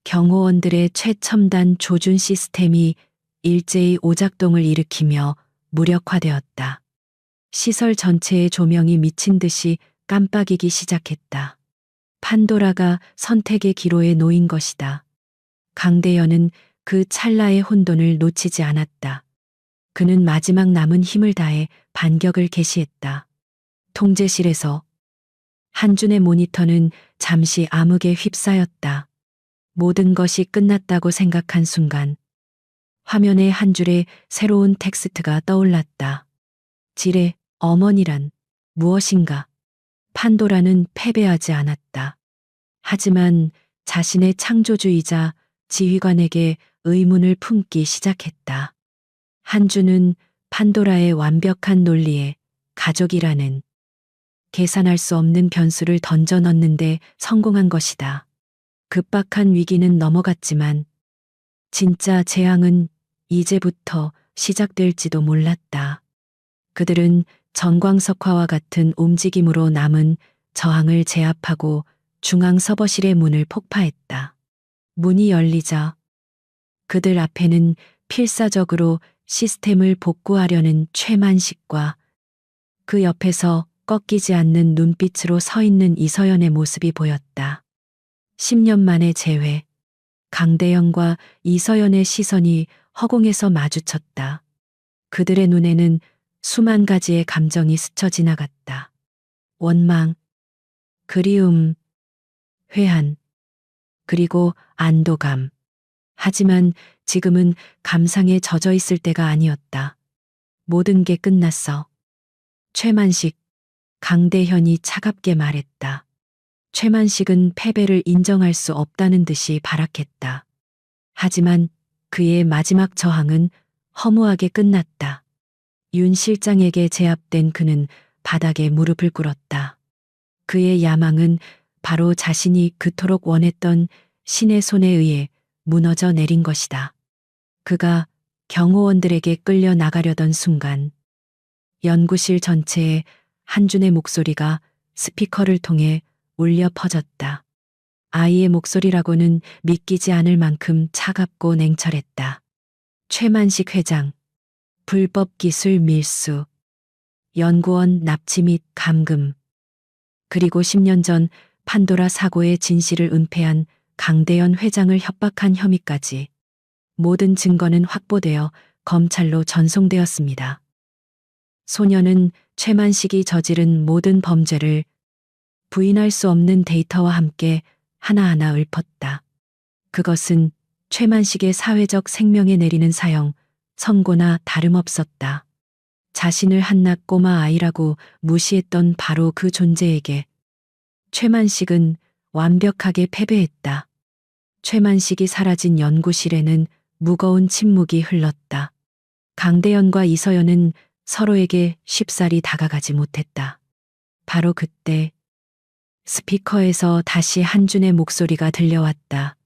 경호원들의 최첨단 조준 시스템이 일제히 오작동을 일으키며 무력화되었다. 시설 전체의 조명이 미친 듯이 깜빡이기 시작했다. 판도라가 선택의 기로에 놓인 것이다. 강대현은 그 찰나의 혼돈을 놓치지 않았다. 그는 마지막 남은 힘을 다해 반격을 개시했다. 통제실에서 한준의 모니터는 잠시 암흑에 휩싸였다. 모든 것이 끝났다고 생각한 순간 화면에 한 줄의 새로운 텍스트가 떠올랐다. 지레, 어머니란 무엇인가? 판도라는 패배하지 않았다. 하지만 자신의 창조주이자 지휘관에게 의문을 품기 시작했다. 한주는 판도라의 완벽한 논리에 가족이라는 계산할 수 없는 변수를 던져 넣는데 성공한 것이다. 급박한 위기는 넘어갔지만 진짜 재앙은 이제부터 시작될지도 몰랐다. 그들은 전광석화와 같은 움직임으로 남은 저항을 제압하고 중앙 서버실의 문을 폭파했다. 문이 열리자 그들 앞에는 필사적으로 시스템을 복구하려는 최만식과 그 옆에서 꺾이지 않는 눈빛으로 서 있는 이서연의 모습이 보였다. 10년 만의 재회. 강대현과 이서연의 시선이 허공에서 마주쳤다. 그들의 눈에는 수만 가지의 감정이 스쳐 지나갔다. 원망, 그리움, 회한, 그리고 안도감. 하지만 지금은 감상에 젖어 있을 때가 아니었다. 모든 게 끝났어. 최만식, 강대현이 차갑게 말했다. 최만식은 패배를 인정할 수 없다는 듯이 발악했다. 하지만 그의 마지막 저항은 허무하게 끝났다. 윤 실장에게 제압된 그는 바닥에 무릎을 꿇었다. 그의 야망은 바로 자신이 그토록 원했던 신의 손에 의해 무너져 내린 것이다. 그가 경호원들에게 끌려 나가려던 순간 연구실 전체에 한준의 목소리가 스피커를 통해 울려 퍼졌다. 아이의 목소리라고는 믿기지 않을 만큼 차갑고 냉철했다. 최만식 회장, 불법 기술 밀수, 연구원 납치 및 감금, 그리고 10년 전 판도라 사고의 진실을 은폐한 강대현 회장을 협박한 혐의까지 모든 증거는 확보되어 검찰로 전송되었습니다. 소녀는 최만식이 저지른 모든 범죄를 부인할 수 없는 데이터와 함께 하나하나 읊었다. 그것은 최만식의 사회적 생명에 내리는 사형, 선고나 다름없었다. 자신을 한낱 꼬마 아이라고 무시했던 바로 그 존재에게 최만식은 완벽하게 패배했다. 최만식이 사라진 연구실에는 무거운 침묵이 흘렀다. 강대현과 이서연은 서로에게 쉽사리 다가가지 못했다. 바로 그때 스피커에서 다시 한준의 목소리가 들려왔다.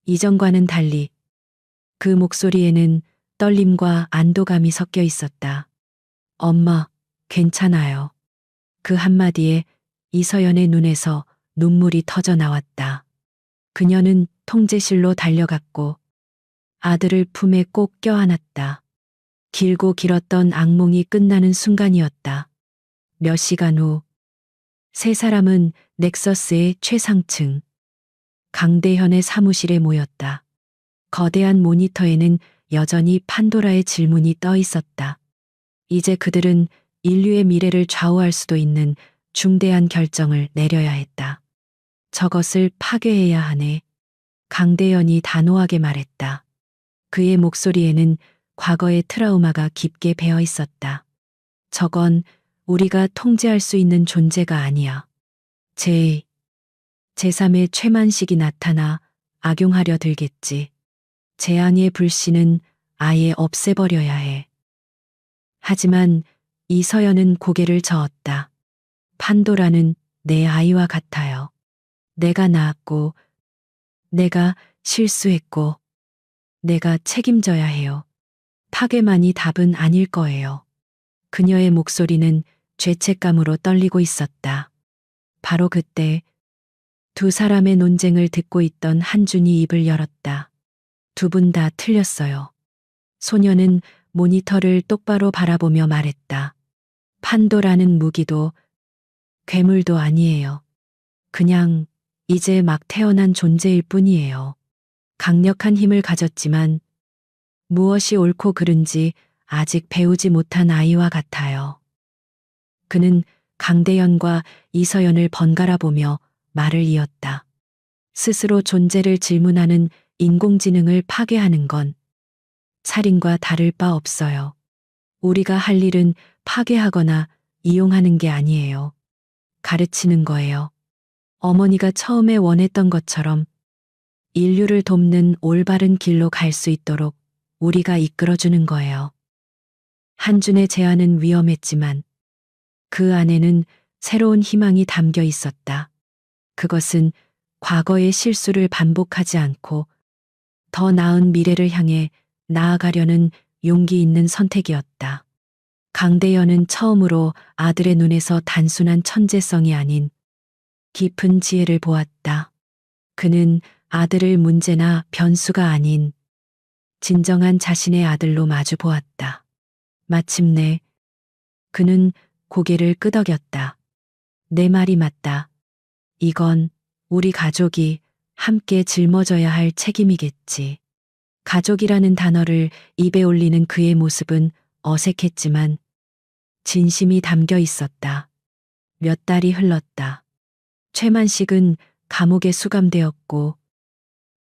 이전과는 달리 그 목소리에는 떨림과 안도감이 섞여 있었다. 엄마, 괜찮아요. 그 한마디에 이서연의 눈에서 눈물이 터져 나왔다. 그녀는 통제실로 달려갔고 아들을 품에 꼭 껴안았다. 길고 길었던 악몽이 끝나는 순간이었다. 몇 시간 후, 세 사람은 넥서스의 최상층, 강대현의 사무실에 모였다. 거대한 모니터에는 여전히 판도라의 질문이 떠 있었다. 이제 그들은 인류의 미래를 좌우할 수도 있는 중대한 결정을 내려야 했다. 저것을 파괴해야 하네. 강대현이 단호하게 말했다. 그의 목소리에는 과거의 트라우마가 깊게 배어 있었다. 저건 우리가 통제할 수 있는 존재가 아니야. 제3의 최만식이 나타나 악용하려 들겠지. 재앙의 불씨는 아예 없애버려야 해. 하지만 이서연은 고개를 저었다. 판도라는 내 아이와 같아요. 내가 낳았고, 내가 실수했고, 내가 책임져야 해요. 파괴만이 답은 아닐 거예요. 그녀의 목소리는 죄책감으로 떨리고 있었다. 바로 그때 두 사람의 논쟁을 듣고 있던 한준이 입을 열었다. 두 분 다 틀렸어요. 소녀는 모니터를 똑바로 바라보며 말했다. 판도라는 무기도 괴물도 아니에요. 그냥 이제 막 태어난 존재일 뿐이에요. 강력한 힘을 가졌지만 무엇이 옳고 그른지 아직 배우지 못한 아이와 같아요. 그는 강대현과 이서연을 번갈아 보며 말을 이었다. 스스로 존재를 질문하는 인공지능을 파괴하는 건 살인과 다를 바 없어요. 우리가 할 일은 파괴하거나 이용하는 게 아니에요. 가르치는 거예요. 어머니가 처음에 원했던 것처럼 인류를 돕는 올바른 길로 갈 수 있도록 우리가 이끌어주는 거예요. 한준의 제안은 위험했지만 그 안에는 새로운 희망이 담겨 있었다. 그것은 과거의 실수를 반복하지 않고 더 나은 미래를 향해 나아가려는 용기 있는 선택이었다. 강대현은 처음으로 아들의 눈에서 단순한 천재성이 아닌 깊은 지혜를 보았다. 그는 아들을 문제나 변수가 아닌 진정한 자신의 아들로 마주 보았다. 마침내 그는 고개를 끄덕였다. 내 말이 맞다. 이건 우리 가족이 함께 짊어져야 할 책임이겠지. 가족이라는 단어를 입에 올리는 그의 모습은 어색했지만 진심이 담겨 있었다. 몇 달이 흘렀다. 최만식은 감옥에 수감되었고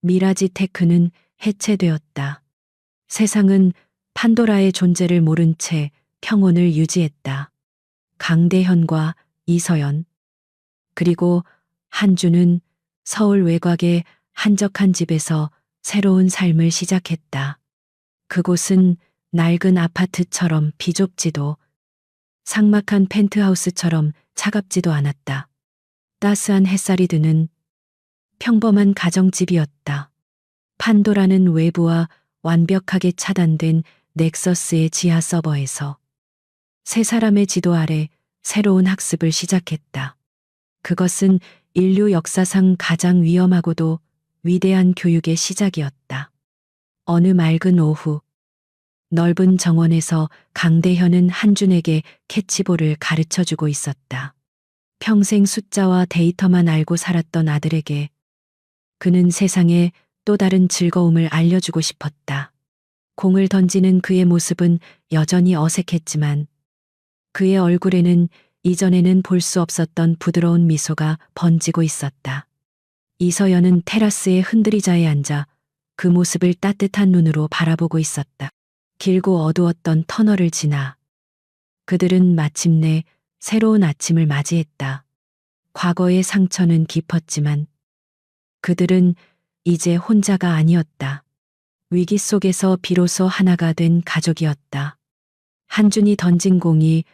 미라지 테크는 해체되었다. 세상은 판도라의 존재를 모른 채 평온을 유지했다. 강대현과 이서연 그리고 한주는 서울 외곽의 한적한 집에서 새로운 삶을 시작했다. 그곳은 낡은 아파트처럼 비좁지도 삭막한 펜트하우스처럼 차갑지도 않았다. 따스한 햇살이 드는 평범한 가정집이었다. 판도라는 외부와 완벽하게 차단된 넥서스의 지하 서버에서 세 사람의 지도 아래 새로운 학습을 시작했다. 그것은 인류 역사상 가장 위험하고도 위대한 교육의 시작이었다. 어느 맑은 오후, 넓은 정원에서 강대현은 한준에게 캐치볼을 가르쳐주고 있었다. 평생 숫자와 데이터만 알고 살았던 아들에게 그는 세상에 또 다른 즐거움을 알려주고 싶었다. 공을 던지는 그의 모습은 여전히 어색했지만 그의 얼굴에는 이전에는 볼 수 없었던 부드러운 미소가 번지고 있었다. 이서연은 테라스의 흔들의자에 앉아 그 모습을 따뜻한 눈으로 바라보고 있었다. 길고 어두웠던 터널을 지나 그들은 마침내 새로운 아침을 맞이했다. 과거의 상처는 깊었지만 그들은 이제 혼자가 아니었다. 위기 속에서 비로소 하나가 된 가족이었다. 한준이 던진 공이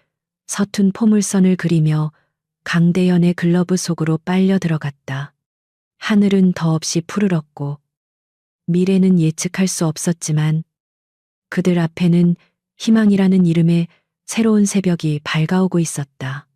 서툰 포물선을 그리며 강대현의 글러브 속으로 빨려 들어갔다. 하늘은 더없이 푸르렀고 미래는 예측할 수 없었지만 그들 앞에는 희망이라는 이름의 새로운 새벽이 밝아오고 있었다.